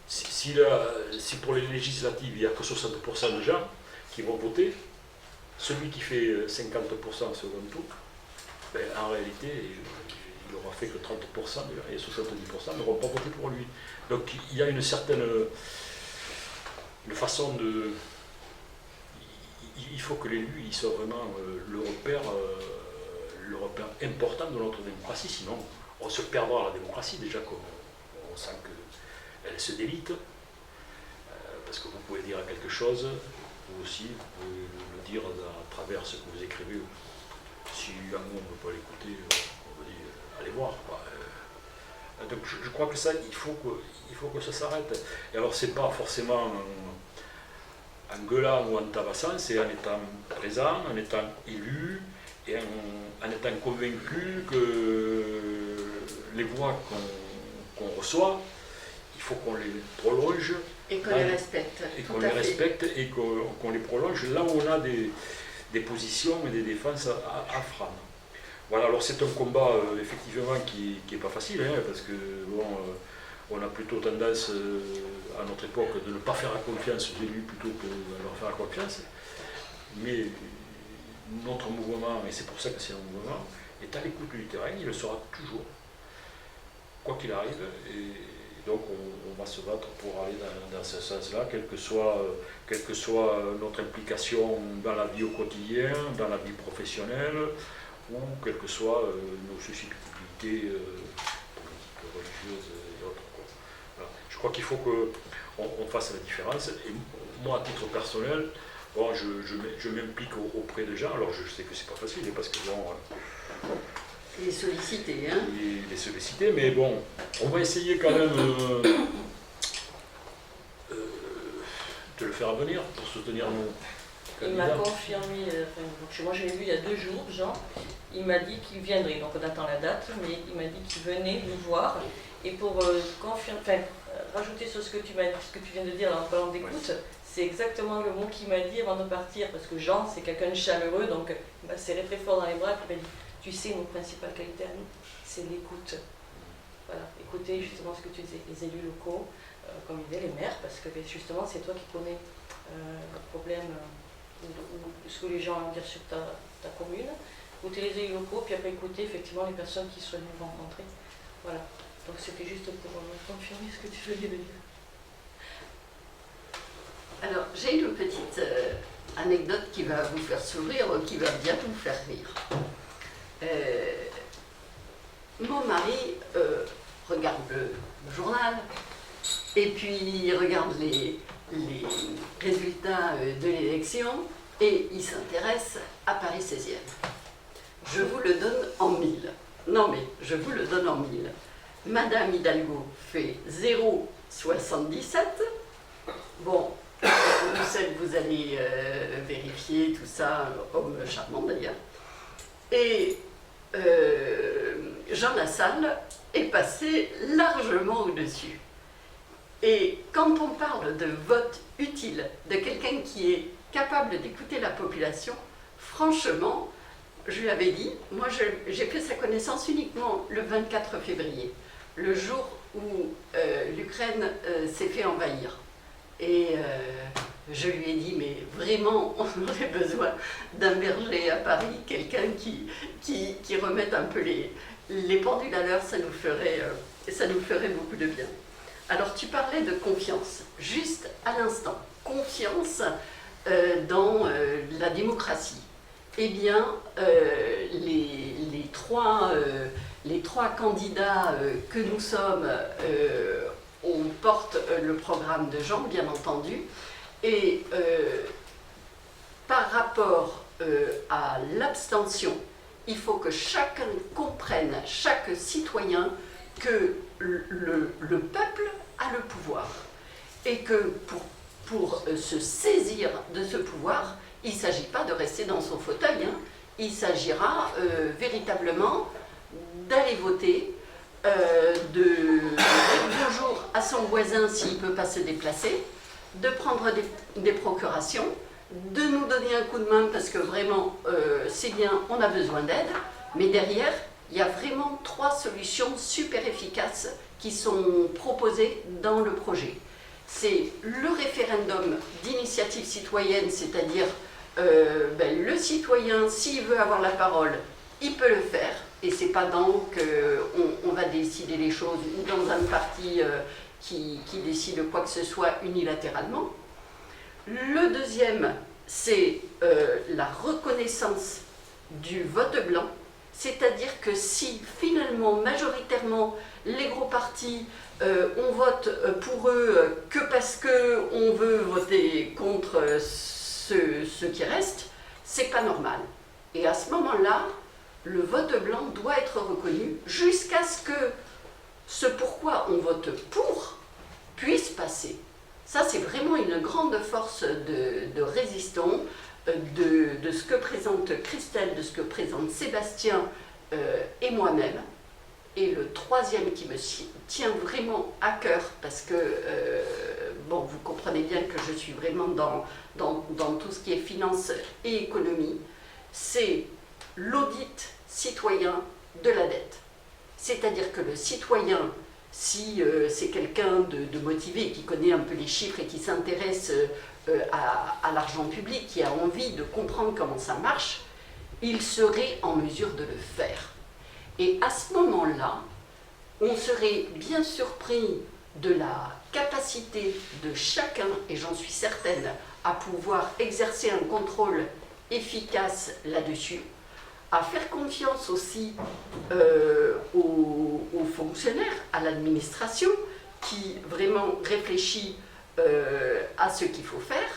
si pour les législatives, il n'y a que 60% de gens qui vont voter, celui qui fait 50% au second tour, ben, en réalité, il n'aura fait que 30%, et 70% n'auront pas voté pour lui. Donc il y a une certaine façon de... Il faut que l'élu il soit vraiment le repère important de notre démocratie, sinon on se perdra la démocratie, déjà qu'on sent qu'elle se délite, parce que vous pouvez dire quelque chose, vous aussi, vous pouvez le dire à travers ce que vous écrivez. Si un mot on ne peut pas l'écouter, on vous dit allez voir. Donc je crois que ça, il faut que ça s'arrête. Et alors c'est pas forcément en gueulant ou en tabassant, c'est en étant présent, en étant élu, et en étant convaincu que les voix qu'on reçoit, il faut qu'on les prolonge. Et qu'on les respecte. Et qu'on les respecte et qu'on les prolonge là où on a des positions et des défenses à prendre. Voilà, alors c'est un combat effectivement qui n'est pas facile, hein, parce que bon, on a plutôt tendance à notre époque de ne pas faire confiance aux élus plutôt que de leur faire confiance. Mais notre mouvement, et c'est pour ça que c'est un mouvement, est à l'écoute du terrain, il le sera toujours, quoi qu'il arrive. Et donc on va se battre pour aller dans ce sens-là, quelle que soit notre implication dans la vie au quotidien, dans la vie professionnelle, ou quelles que soient nos susceptibilités politiques, religieuses et autres. Voilà. Je crois qu'il faut qu'on fasse la différence. Et moi, à titre personnel, bon, je m'implique auprès des gens. Alors je sais que c'est pas facile, parce que bon... Les solliciter, hein. Les solliciter, mais bon, on va essayer quand même de le faire venir pour soutenir nos Il candidats. m'a confirmé, moi je l'ai vu il y a 2 jours, Jean, il m'a dit qu'il viendrait, donc on attend la date, mais il m'a dit qu'il venait nous voir. Et pour rajouter sur ce que tu viens de dire en parlant d'écoute, c'est exactement le mot qu'il m'a dit avant de partir, parce que Jean c'est quelqu'un de chaleureux, donc il m'a serré très fort dans les bras, il m'a dit tu sais, nos principales qualités à nous, c'est l'écoute. Voilà, écouter justement ce que tu disais, les élus locaux, comme il disait, les maires, parce que justement c'est toi qui connais le problème ou ce que les gens ont à dire sur ta commune. Écouter les élus locaux, puis après écouter effectivement les personnes qui sont venues rencontrer. Voilà, donc c'était juste pour confirmer ce que tu venais de dire. Alors, j'ai une petite anecdote qui va vous faire sourire, qui va bien vous faire rire. Mon mari regarde le journal et puis il regarde les résultats de l'élection et il s'intéresse à Paris 16e. Je vous le donne en 1000. Non mais je vous le donne en 1000. Madame Hidalgo fait 0,77. Bon, vous allez vérifier tout ça, homme charmant d'ailleurs. Et Jean Lassalle est passé largement au-dessus. Et quand on parle de vote utile, de quelqu'un qui est capable d'écouter la population, franchement, je lui avais dit, moi j'ai fait sa connaissance uniquement le 24 février, le jour où l'Ukraine s'est fait envahir. Et je lui ai dit, mais vraiment, on aurait besoin d'un berger à Paris, quelqu'un qui remette un peu les pendules à l'heure, ça nous ferait beaucoup de bien. Alors tu parlais de confiance, juste à l'instant, confiance dans la démocratie. Eh bien, les trois candidats que nous sommes, on porte le programme de Jean, bien entendu, et par rapport à l'abstention, il faut que chacun comprenne, chaque citoyen, que le peuple a le pouvoir et que pour se saisir de ce pouvoir, il ne s'agit pas de rester dans son fauteuil, hein. Il s'agira véritablement d'aller voter, de dire bonjour à son voisin s'il ne peut pas se déplacer, de prendre des procurations, de nous donner un coup de main parce que vraiment c'est bien, on a besoin d'aide, mais derrière il y a vraiment 3 solutions super efficaces qui sont proposées dans le projet. C'est le référendum d'initiative citoyenne, c'est-à-dire le citoyen, s'il veut avoir la parole, il peut le faire, et c'est pas donc on va décider les choses ou dans un parti qui décide quoi que ce soit unilatéralement. Le deuxième, c'est la reconnaissance du vote blanc, c'est-à-dire que si finalement, majoritairement, les gros partis, on vote pour eux que parce qu'on veut voter contre ceux qui restent, c'est pas normal. Et à ce moment-là, le vote blanc doit être reconnu jusqu'à ce que ce pourquoi on vote pour puisse passer. Ça, c'est vraiment une grande force de résistance, de ce que présente Christelle, de ce que présente Sébastien et moi-même. Et le troisième qui me tient vraiment à cœur, parce que, bon, vous comprenez bien que je suis vraiment dans tout ce qui est finance et économie, c'est l'audit citoyen de la dette. C'est-à-dire que le citoyen, si c'est quelqu'un de motivé, qui connaît un peu les chiffres et qui s'intéresse à l'argent public, qui a envie de comprendre comment ça marche, il serait en mesure de le faire. Et à ce moment-là, on serait bien surpris de la capacité de chacun, et j'en suis certaine, à pouvoir exercer un contrôle efficace là-dessus, à faire confiance aussi aux fonctionnaires, à l'administration, qui vraiment réfléchit à ce qu'il faut faire.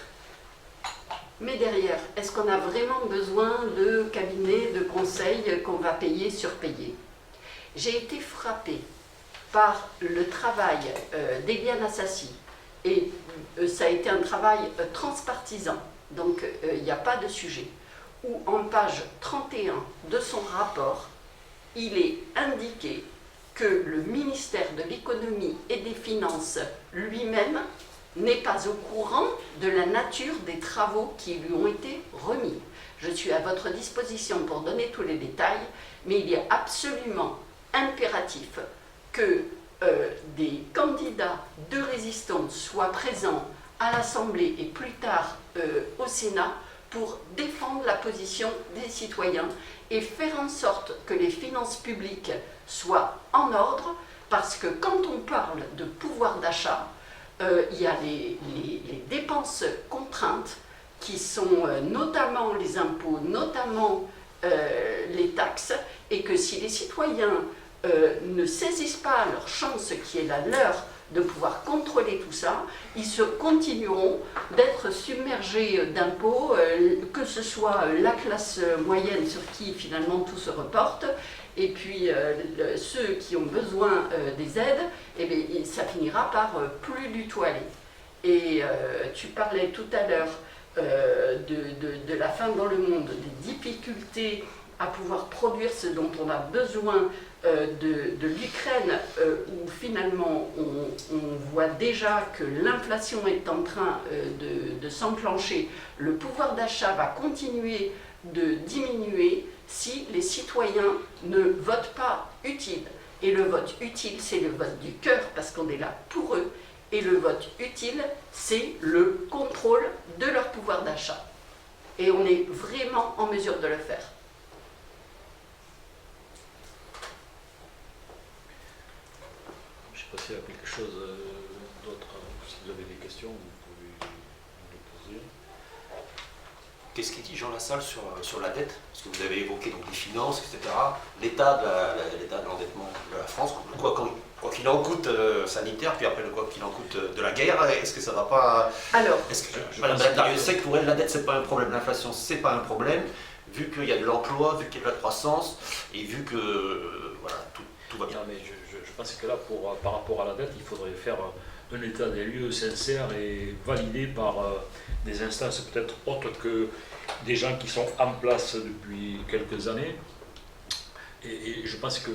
Mais derrière, est-ce qu'on a vraiment besoin de cabinets, de conseils qu'on va payer, surpayer? J'ai été frappée par le travail d'Eliane Assassi, et ça a été un travail transpartisan, donc il n'y a pas de sujet, où en page 31 de son rapport, il est indiqué que le ministère de l'économie et des finances lui-même n'est pas au courant de la nature des travaux qui lui ont été remis. Je suis à votre disposition pour donner tous les détails, mais il est absolument impératif que des candidats de résistance soient présents à l'Assemblée et plus tard au Sénat pour défendre la position des citoyens et faire en sorte que les finances publiques soient en ordre, parce que quand on parle de pouvoir d'achat, il y a les dépenses contraintes qui sont notamment les impôts, notamment les taxes, et que si les citoyens ne saisissent pas leur chance qui est la leur de pouvoir contrôler tout ça, ils se continueront d'être submergés d'impôts, que ce soit la classe moyenne sur qui finalement tout se reporte, et puis ceux qui ont besoin des aides, eh bien, ça finira par plus du tout aller. Et tu parlais tout à l'heure de la faim dans le monde, des difficultés à pouvoir produire ce dont on a besoin de l'Ukraine, où finalement on voit déjà que l'inflation est en train de s'enclencher, le pouvoir d'achat va continuer de diminuer si les citoyens ne votent pas utile. Et le vote utile, c'est le vote du cœur, parce qu'on est là pour eux. Et le vote utile, c'est le contrôle de leur pouvoir d'achat. Et on est vraiment en mesure de le faire. Je ne sais pas s'il y a quelque chose d'autre. Si vous avez des questions, vous pouvez nous les poser. Qu'est-ce qu'il dit Jean Lassalle sur la dette? Parce que vous avez évoqué donc, les finances, etc. L'état de l'endettement de la France, quoi qu'il en coûte sanitaire, puis après le quoi qu'il en coûte de la guerre, est-ce que ça ne va pas... Alors, Madame Darius sait que pour elle, la dette, c'est pas un problème, l'inflation, c'est pas un problème, vu qu'il y a de l'emploi, vu qu'il y a de la croissance, et vu que voilà, tout va bien. Non, mais je pense que là, par rapport à la dette, il faudrait faire un état des lieux sincère et validé par des instances peut-être autres que des gens qui sont en place depuis quelques années. Et je pense que,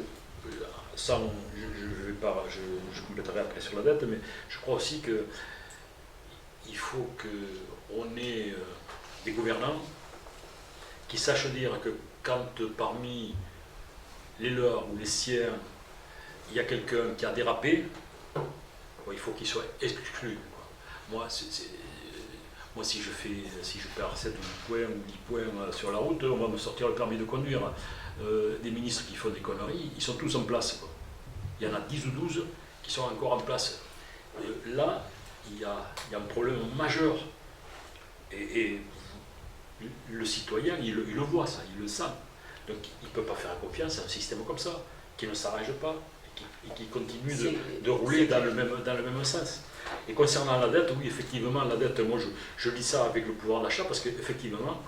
ça, je compléterai après sur la dette, mais je crois aussi qu'il faut qu'on ait des gouvernants qui sachent dire que quand parmi les leurs ou les siens, il y a quelqu'un qui a dérapé, bon, il faut qu'il soit exclu. Moi, si je perds 7 ou 8 points ou 10 points sur la route, on va me sortir le permis de conduire. des ministres qui font des conneries, ils sont tous en place, quoi. Il y en a 10 ou 12 qui sont encore en place. Et là, il y a un problème majeur. Et le citoyen, il le voit ça, il le sent. Donc il ne peut pas faire confiance à un système comme ça, qui ne s'arrange pas et qui continue de rouler dans le même sens. Et concernant la dette, oui, effectivement, la dette, moi je lis ça avec le pouvoir d'achat parce qu'effectivement,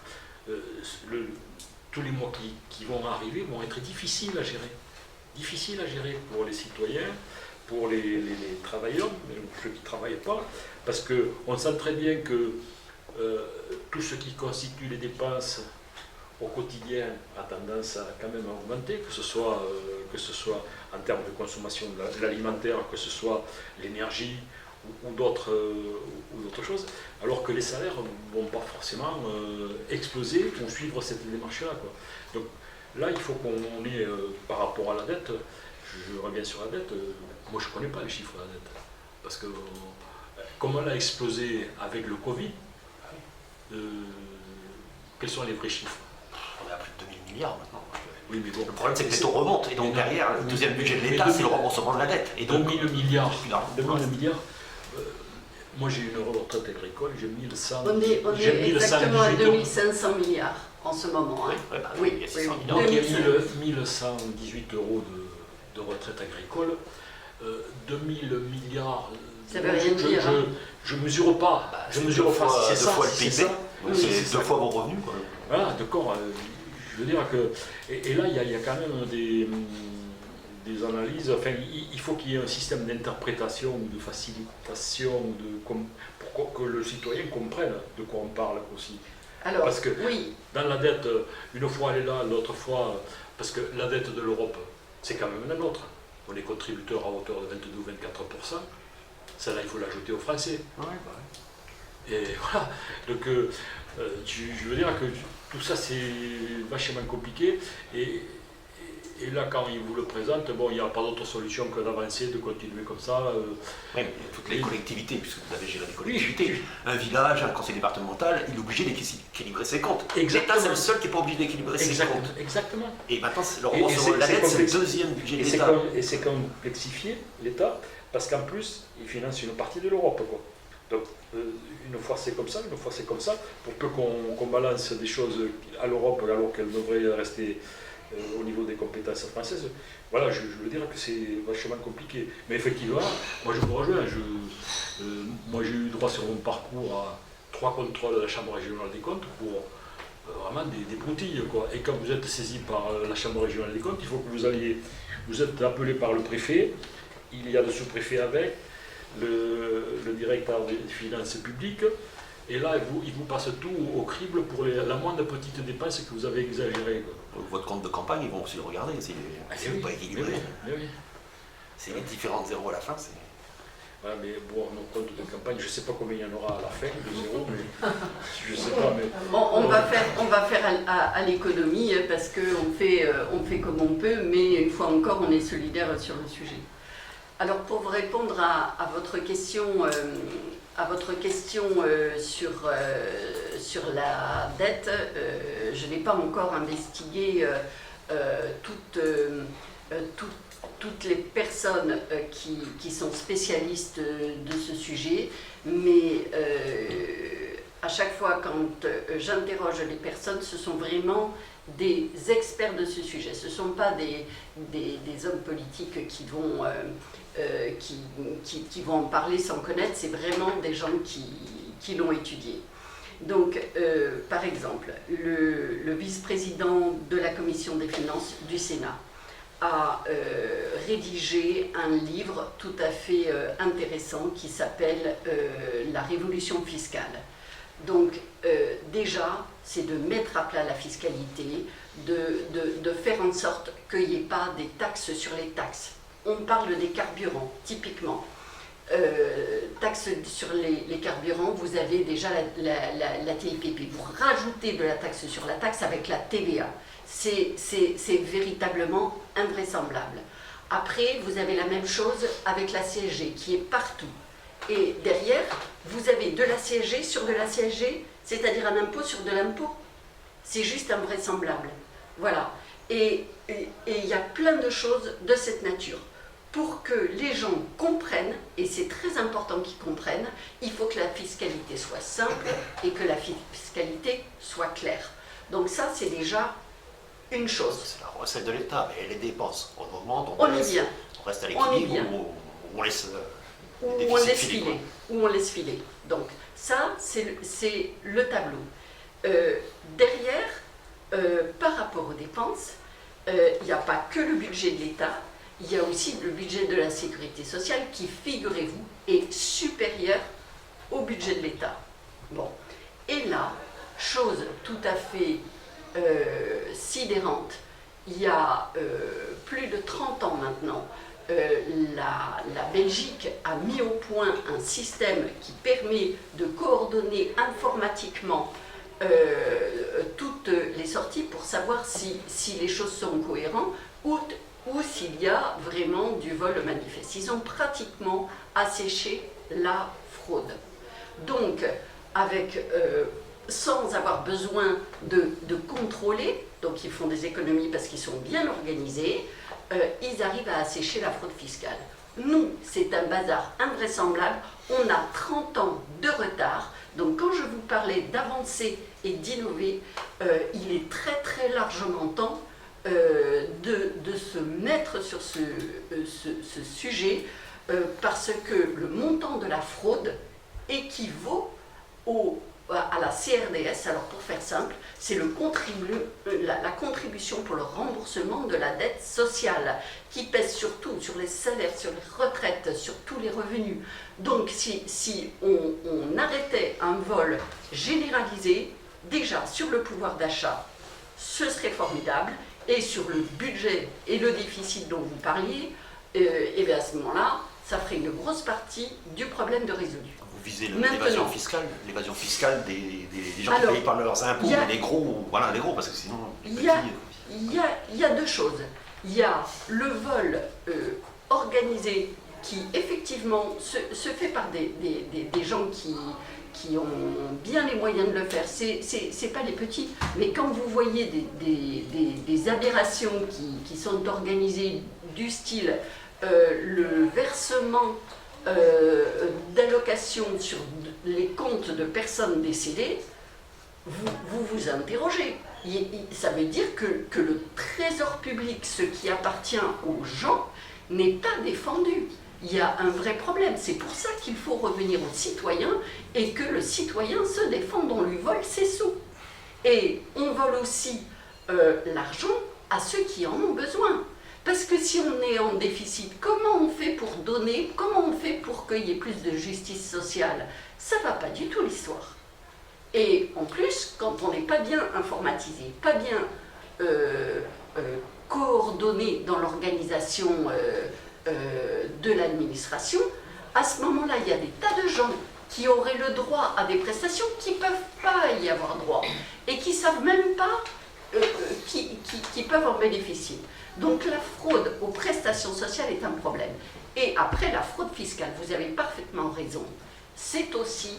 tous les mois qui vont arriver vont être difficiles à gérer. Difficiles à gérer pour les citoyens, pour les travailleurs, ceux qui ne travaillent pas, parce qu'on sent très bien que tout ce qui constitue les dépenses au quotidien a tendance à quand même augmenter, que ce soit en termes de consommation de l'alimentaire, que ce soit l'énergie ou d'autres choses, alors que les salaires ne vont pas forcément exploser pour suivre cette démarche-là, quoi. Donc là, il faut qu'on ait, par rapport à la dette, je reviens sur la dette, moi je ne connais pas les chiffres de la dette, parce que comme elle a explosé avec le Covid, quels sont les vrais chiffres? On est à plus de 2000 milliards maintenant. Oui, mais bon, le problème, c'est que les taux remontent. Et donc derrière, le deuxième budget de l'État, c'est le remboursement de la dette. Et donc, 2000 milliards. Ouais. Moi, j'ai une retraite agricole, j'ai 1100. On est exactement à 2500 milliards en ce moment. Hein. Oui, il y a 600 milliards. Donc, il y a 1118 euros de retraite agricole. 2000 milliards. Ça veut rien dire. Je ne mesure pas. Je mesure pas si c'est ça. Fois le PIB. C'est deux fois vos revenus, quoi. Voilà, d'accord. Je veux dire que. Et là, il y a quand même des analyses. Enfin, il faut qu'il y ait un système d'interprétation ou de facilitation pour que le citoyen comprenne de quoi on parle aussi. Alors, parce que oui. dans la dette, une fois elle est là, l'autre fois, parce que la dette de l'Europe, c'est quand même la nôtre. On est contributeur à hauteur de 22 ou 24%. Celle-là, il faut l'ajouter aux Français. Et voilà. Donc, je veux dire que tout ça, c'est vachement compliqué. Et là, quand ils vous le présentent, bon, il n'y a pas d'autre solution que d'avancer, de continuer comme ça. Oui, mais toutes les collectivités, puisque vous avez géré les collectivités, un village, un conseil départemental, il est obligé d'équilibrer ses comptes. L'État, c'est le seul qui n'est pas obligé d'équilibrer ses comptes. Exactement. Et maintenant, le remboursement de la dette, c'est le deuxième budget de l'État. Et c'est complexifié, l'État, parce qu'en plus, il finance une partie de l'Europe, quoi. Donc, une fois c'est comme ça, une fois c'est comme ça, pour peu qu'on balance des choses à l'Europe alors qu'elles devraient rester au niveau des compétences françaises, voilà, je veux dire que c'est vachement compliqué. Mais effectivement, moi je vous rejoins, moi j'ai eu droit sur mon parcours à 3 contrôles de la Chambre régionale des comptes pour vraiment des broutilles, quoi. Et quand vous êtes saisi par la Chambre régionale des comptes, il faut que vous êtes appelé par le préfet, il y a le sous-préfet avec, le directeur des finances publiques, et là il vous passe tout au crible pour la moindre petite dépense que vous avez exagérée, quoi. Votre compte de campagne, ils vont aussi le regarder, c'est pas équilibré. Oui. C'est les différents zéros à la fin. Voilà, mais bon, nos comptes de campagne, je ne sais pas combien il y en aura à la fin de zéro, mais je ne sais pas. Mais... Bon, on va faire à l'économie parce qu'on fait comme on peut, mais une fois encore, on est solidaire sur le sujet. Alors, pour vous répondre à votre question, sur la dette, je n'ai pas encore investigué toutes les personnes qui sont spécialistes de ce sujet, mais à chaque fois quand j'interroge les personnes, ce sont vraiment des experts de ce sujet. Ce ne sont pas des hommes politiques qui vont en parler sans connaître, c'est vraiment des gens qui l'ont étudié. Donc, par exemple, le vice-président de la Commission des finances du Sénat a rédigé un livre tout à fait intéressant qui s'appelle « La révolution fiscale ». Donc, déjà, c'est de mettre à plat la fiscalité, de faire en sorte qu'il n'y ait pas des taxes sur les taxes. On parle des carburants, typiquement. Taxes sur les carburants, vous avez déjà la TIPP. Vous rajoutez de la taxe sur la taxe avec la TVA. C'est véritablement invraisemblable. Après, vous avez la même chose avec la CSG qui est partout. Et derrière, vous avez de la CSG sur de la CSG, c'est-à-dire un impôt sur de l'impôt. C'est juste invraisemblable. Voilà. Et il y a plein de choses de cette nature. Pour que les gens comprennent, et c'est très important qu'ils comprennent, il faut que la fiscalité soit simple et que la fiscalité soit claire. Donc ça, c'est déjà une chose. C'est la recette de l'État, mais les dépenses, on augmente, On est bien. on reste à On est l'équilibre bien. ou on laisse Où les on déficits laisse filer, filer. Où on laisse filer. Donc ça, c'est le tableau. Derrière, par rapport aux dépenses, il n'y a pas que le budget de l'État, il y a aussi le budget de la sécurité sociale qui, figurez-vous, est supérieur au budget de l'État. Bon. Et là, chose tout à fait sidérante, il y a plus de 30 ans maintenant, la Belgique a mis au point un système qui permet de coordonner informatiquement toutes les sorties pour savoir si les choses sont cohérentes ou s'il y a vraiment du vol manifeste. Ils ont pratiquement asséché la fraude. Donc, sans avoir besoin de contrôler, donc ils font des économies parce qu'ils sont bien organisés, ils arrivent à assécher la fraude fiscale. Nous, c'est un bazar invraisemblable. On a 30 ans de retard. Donc quand je vous parlais d'avancer et d'innover, il est très très largement temps de se mettre sur ce sujet parce que le montant de la fraude équivaut à la CRDS. Alors pour faire simple, c'est la contribution pour le remboursement de la dette sociale qui pèse surtout sur les salaires, sur les retraites, sur tous les revenus. Donc si on arrêtait un vol généralisé, déjà sur le pouvoir d'achat, ce serait formidable, et sur le budget et le déficit dont vous parliez, et bien à ce moment-là, ça ferait une grosse partie du problème de résolu. Vous visez l'évasion fiscale des gens qui payent par leurs impôts, les gros, voilà, les gros, parce que sinon... Il y a deux choses. Il y a le vol organisé qui, effectivement, se fait par des gens qui ont bien les moyens de le faire. C'est pas les petits, mais quand vous voyez des aberrations qui sont organisées du style le versement d'allocations sur les comptes de personnes décédées, vous interrogez. Ça veut dire que le trésor public, ce qui appartient aux gens, n'est pas défendu. Il y a un vrai problème. C'est pour ça qu'il faut revenir aux citoyens et que le citoyen se défende, on lui vole ses sous. Et on vole aussi l'argent à ceux qui en ont besoin. Parce que si on est en déficit, comment on fait pour donner? Comment on fait pour qu'il y ait plus de justice sociale? Ça ne va pas du tout l'histoire. Et en plus, quand on n'est pas bien informatisé, pas bien coordonné dans l'organisation de l'administration, à ce moment-là, il y a des tas de gens qui auraient le droit à des prestations qui ne peuvent pas y avoir droit et qui ne savent même pas qui peuvent en bénéficier. Donc la fraude aux prestations sociales est un problème. Et après, la fraude fiscale, vous avez parfaitement raison, c'est aussi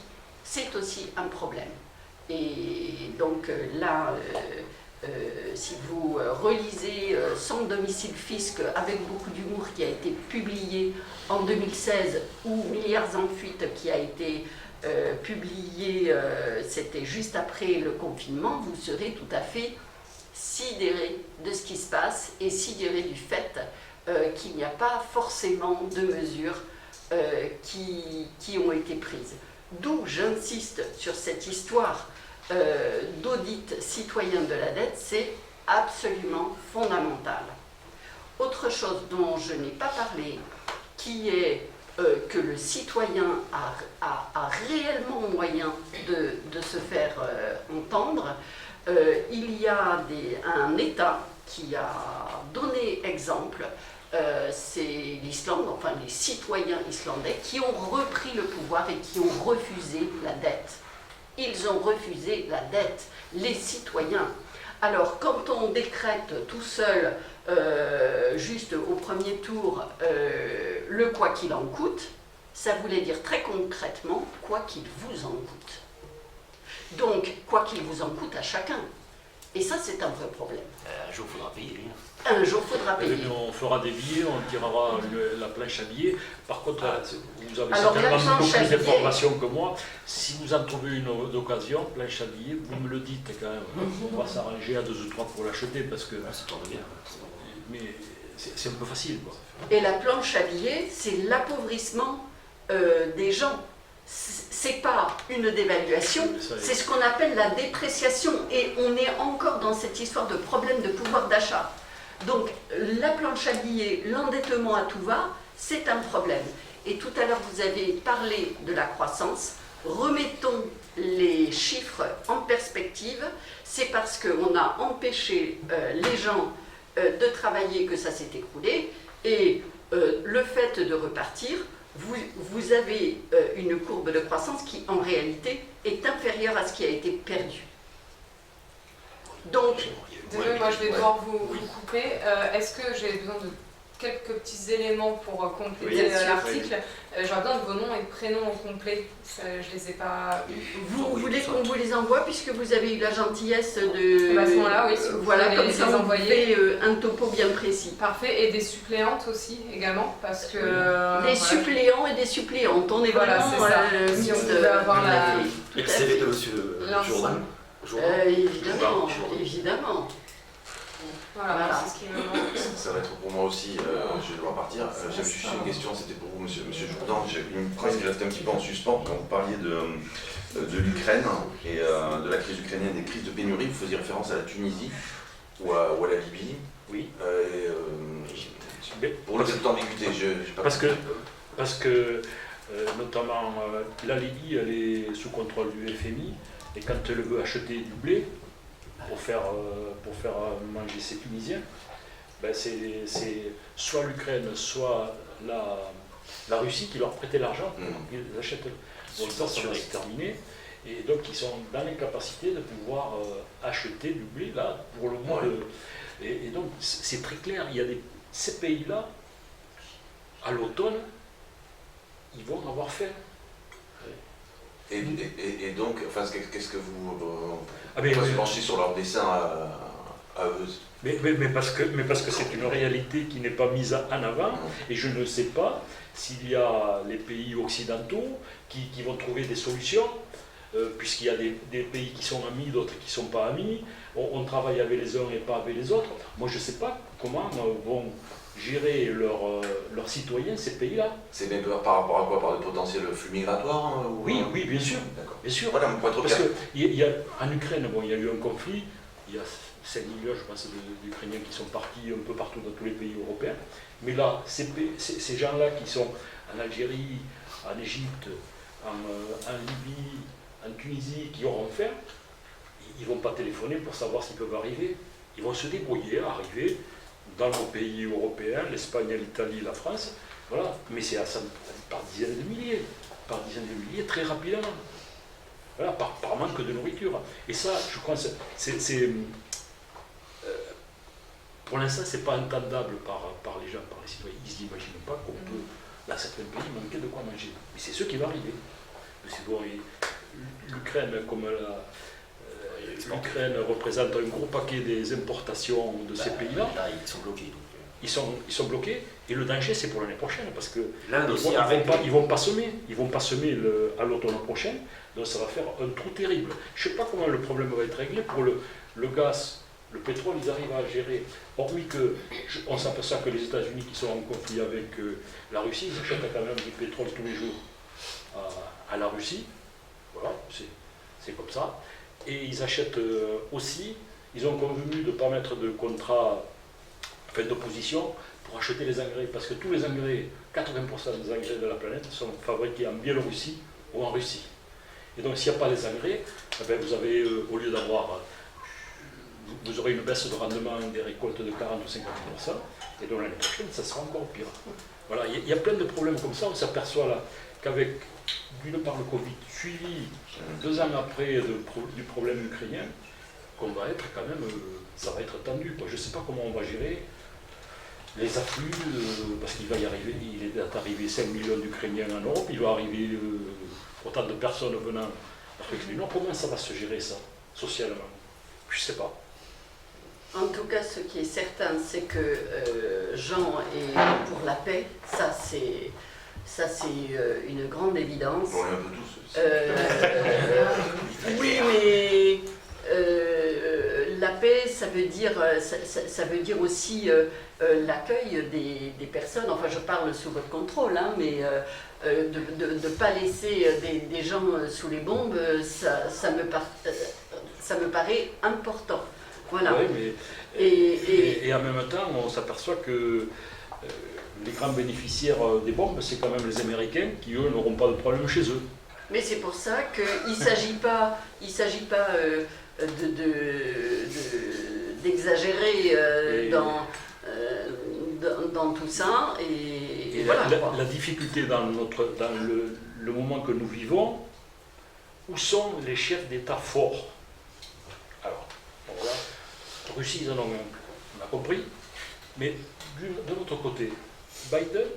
un problème. Et donc là, si vous relisez Sans domicile fisc avec beaucoup d'humour qui a été publié en 2016 ou Milliards en fuite qui a été publié, c'était juste après le confinement, vous serez tout à fait sidéré de ce qui se passe et sidéré du fait qu'il n'y a pas forcément de mesures qui ont été prises. D'où j'insiste sur cette histoire d'audit citoyen de la dette, c'est absolument fondamental. Autre chose dont je n'ai pas parlé, qui est que le citoyen a réellement moyen de se faire entendre. Il y a un État qui a donné exemple, c'est l'Islande, enfin les citoyens islandais qui ont repris le pouvoir et qui ont refusé la dette. Ils ont refusé la dette, les citoyens. Alors quand on décrète tout seul, juste au premier tour, le quoi qu'il en coûte, ça voulait dire très concrètement quoi qu'il vous en coûte. Donc, quoi qu'il vous en coûte à chacun. Et ça, c'est un vrai problème. Un jour, il faudra payer. Un jour, il faudra payer. On fera des billets, on tirera la planche à billets. Par contre, vous avez Alors, la certainement beaucoup planche à plus billets- d'informations que moi. Si vous en trouvez une d'occasion, planche à billets, vous me le dites quand même. On va s'arranger à 2 ou 3 pour l'acheter parce que. Ça tourne bien. Mais c'est un peu facile, quoi. Et la planche à billets, c'est l'appauvrissement des gens. C'est pas une dévaluation, c'est ce qu'on appelle la dépréciation. Et on est encore dans cette histoire de problème de pouvoir d'achat. Donc la planche à billets, l'endettement à tout va, c'est un problème. Et tout à l'heure, vous avez parlé de la croissance. Remettons les chiffres en perspective. C'est parce qu'on a empêché les gens de travailler que ça s'est écroulé. Et le fait de repartir, vous avez une courbe de croissance qui, en réalité, est inférieure à ce qui a été perdu. Donc, Désolée, moi je vais devoir vous couper. Est-ce que j'ai besoin de quelques petits éléments pour compléter Oui, bien sûr, l'article? J'aurais besoin de vos noms et prénoms au complet. Je ne les ai pas eus. vous voulez qu'on vous les envoie puisque vous avez eu la gentillesse de... À ce moment-là, oui, si vous voilà, pouvez comme les ça, on envoyer. fait un topo bien précis. Parfait. Et des suppléantes aussi, également, parce que... Des voilà. suppléants et des suppléantes. On est Voilà, vraiment c'est ça. Si mixte. on pouvait avoir la- Tout Et à le CV fait. de monsieur L'ensemble. Jourdain. Évidemment, Jourdain. évidemment. Voilà, Voilà. c'est ce qui me manque. Ça va être pour moi aussi, je vais devoir partir. J'avais juste une question, c'était pour vous, monsieur Jourdain. J'ai une phrase qui restait un petit peu en suspens quand vous parliez de l'Ukraine et de la crise ukrainienne, des crises de pénurie. Vous faisiez référence à la Tunisie ou à la Libye. Oui. Pour le cette ambiguïté, j'ai pas Parce que notamment, la Libye, elle est sous contrôle du FMI, et quand elle veut acheter du blé pour faire manger ses Tunisiens, ben c'est soit l'Ukraine, soit la Russie qui leur prêtait l'argent pour qu'ils achètent. Bon, ça va se terminer. Et donc, ils sont dans l'incapacité de pouvoir acheter du blé, là, pour le mois. Et donc, c'est très clair, il y a ces pays-là, à l'automne, ils vont avoir faim. Et donc, enfin, qu'est-ce que vous mais, penchez sur leur dessin à eux? mais parce que c'est une réalité qui n'est pas mise en avant, et je ne sais pas s'il y a les pays occidentaux qui vont trouver des solutions, puisqu'il y a des pays qui sont amis, d'autres qui ne sont pas amis, on travaille avec les uns et pas avec les autres. Moi je ne sais pas comment vont gérer leurs citoyens, ces pays-là. C'est bien par rapport à quoi? Par de potentiels flux migratoires Oui, bien sûr. D'accord. Bien sûr. Voilà, pour être Parce clair. qu'il y a, en Ukraine, il y a eu un conflit, il y a 5 millions, je pense, d'Ukrainiens qui sont partis un peu partout dans tous les pays européens. Mais là, ces gens-là qui sont en Algérie, en Égypte, en Libye, en Tunisie, qui auront faim, ils ne vont pas téléphoner pour savoir s'ils peuvent arriver. Ils vont se débrouiller, arriver dans nos pays européens, l'Espagne, l'Italie, la France, voilà. Mais c'est par dizaines de milliers, très rapidement. Voilà, par manque de nourriture. Et ça, je crois, pour l'instant, c'est pas entendable par les gens, par les citoyens. Ils n'imaginent pas qu'on peut, dans certains pays, manquer de quoi manger. Mais c'est ce qui va arriver. L'Ukraine, comme l'Ukraine représente un gros paquet des importations de ces pays-là. Là, ils sont bloqués. Donc, Ils sont bloqués, et le danger c'est pour l'année prochaine, parce que l'Inde aussi, ils vont pas semer à l'automne prochain, donc ça va faire un trou terrible. Je ne sais pas comment le problème va être réglé. Pour le gaz, le pétrole, ils arrivent à gérer, hormis que on s'aperçoit que les États-Unis qui sont en conflit avec la Russie, ils achètent quand même du pétrole tous les jours à la Russie, voilà, c'est comme ça, et ils achètent aussi, ils ont convenu de ne pas mettre de contrat d'opposition pour acheter les engrais, parce que tous les engrais, 80% des engrais de la planète sont fabriqués en Biélorussie ou en Russie. Et donc s'il n'y a pas les engrais, vous avez, au lieu d'avoir, vous aurez une baisse de rendement des récoltes de 40 ou 50%, et donc l'année prochaine, ça sera encore pire. Voilà, il y a plein de problèmes comme ça. On s'aperçoit là qu'avec, d'une part le Covid, suivi 2 ans après du problème ukrainien, qu'on va être quand même, ça va être tendu, quoi. Je ne sais pas comment on va gérer les afflux, parce qu'il va y arriver, il est arrivé 5 millions d'Ukrainiens en Europe, il va arriver autant de personnes venant d'Afrique du Nord. Comment ça va se gérer ça, socialement? Je ne sais pas. En tout cas, ce qui est certain, c'est que Jean est pour la paix. Ça, c'est une grande évidence. On est un peu tous. Oui, mais la paix, ça veut dire aussi l'accueil des personnes. Enfin, je parle sous votre contrôle, hein, mais de ne pas laisser des gens sous les bombes, ça me paraît important. Voilà. Oui, mais, et en même temps, on s'aperçoit que les grands bénéficiaires des bombes, c'est quand même les Américains qui, eux, n'auront pas de problème chez eux. Mais c'est pour ça qu'il ne s'agit pas, d'exagérer dans tout ça. Et voilà, la difficulté dans le moment que nous vivons, où sont les chefs d'État forts? Alors, voilà, Russie, ils en ont un, on a compris, mais de l'autre côté, Biden.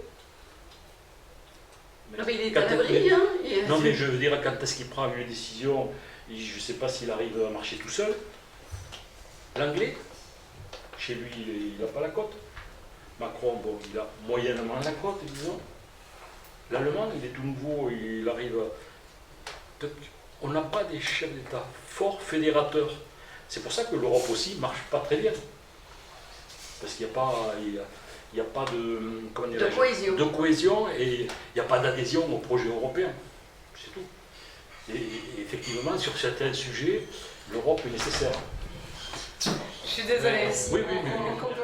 Non, mais il est à l'abri, hein. Non, mais je veux dire, quand est-ce qu'il prend une décision, je ne sais pas s'il arrive à marcher tout seul. L'anglais, chez lui, il n'a pas la cote. Macron, bon, il a moyennement la cote, disons. L'allemand, il est tout nouveau, il arrive à... On n'a pas des chefs d'État forts, fédérateurs. C'est pour ça que l'Europe aussi ne marche pas très bien. Parce qu'il n'y a pas... Il n'y a pas de cohésion et il n'y a pas d'adhésion au projet européen. C'est tout. Et effectivement, sur certains sujets, l'Europe est nécessaire. Je suis désolée. Oui, oui, On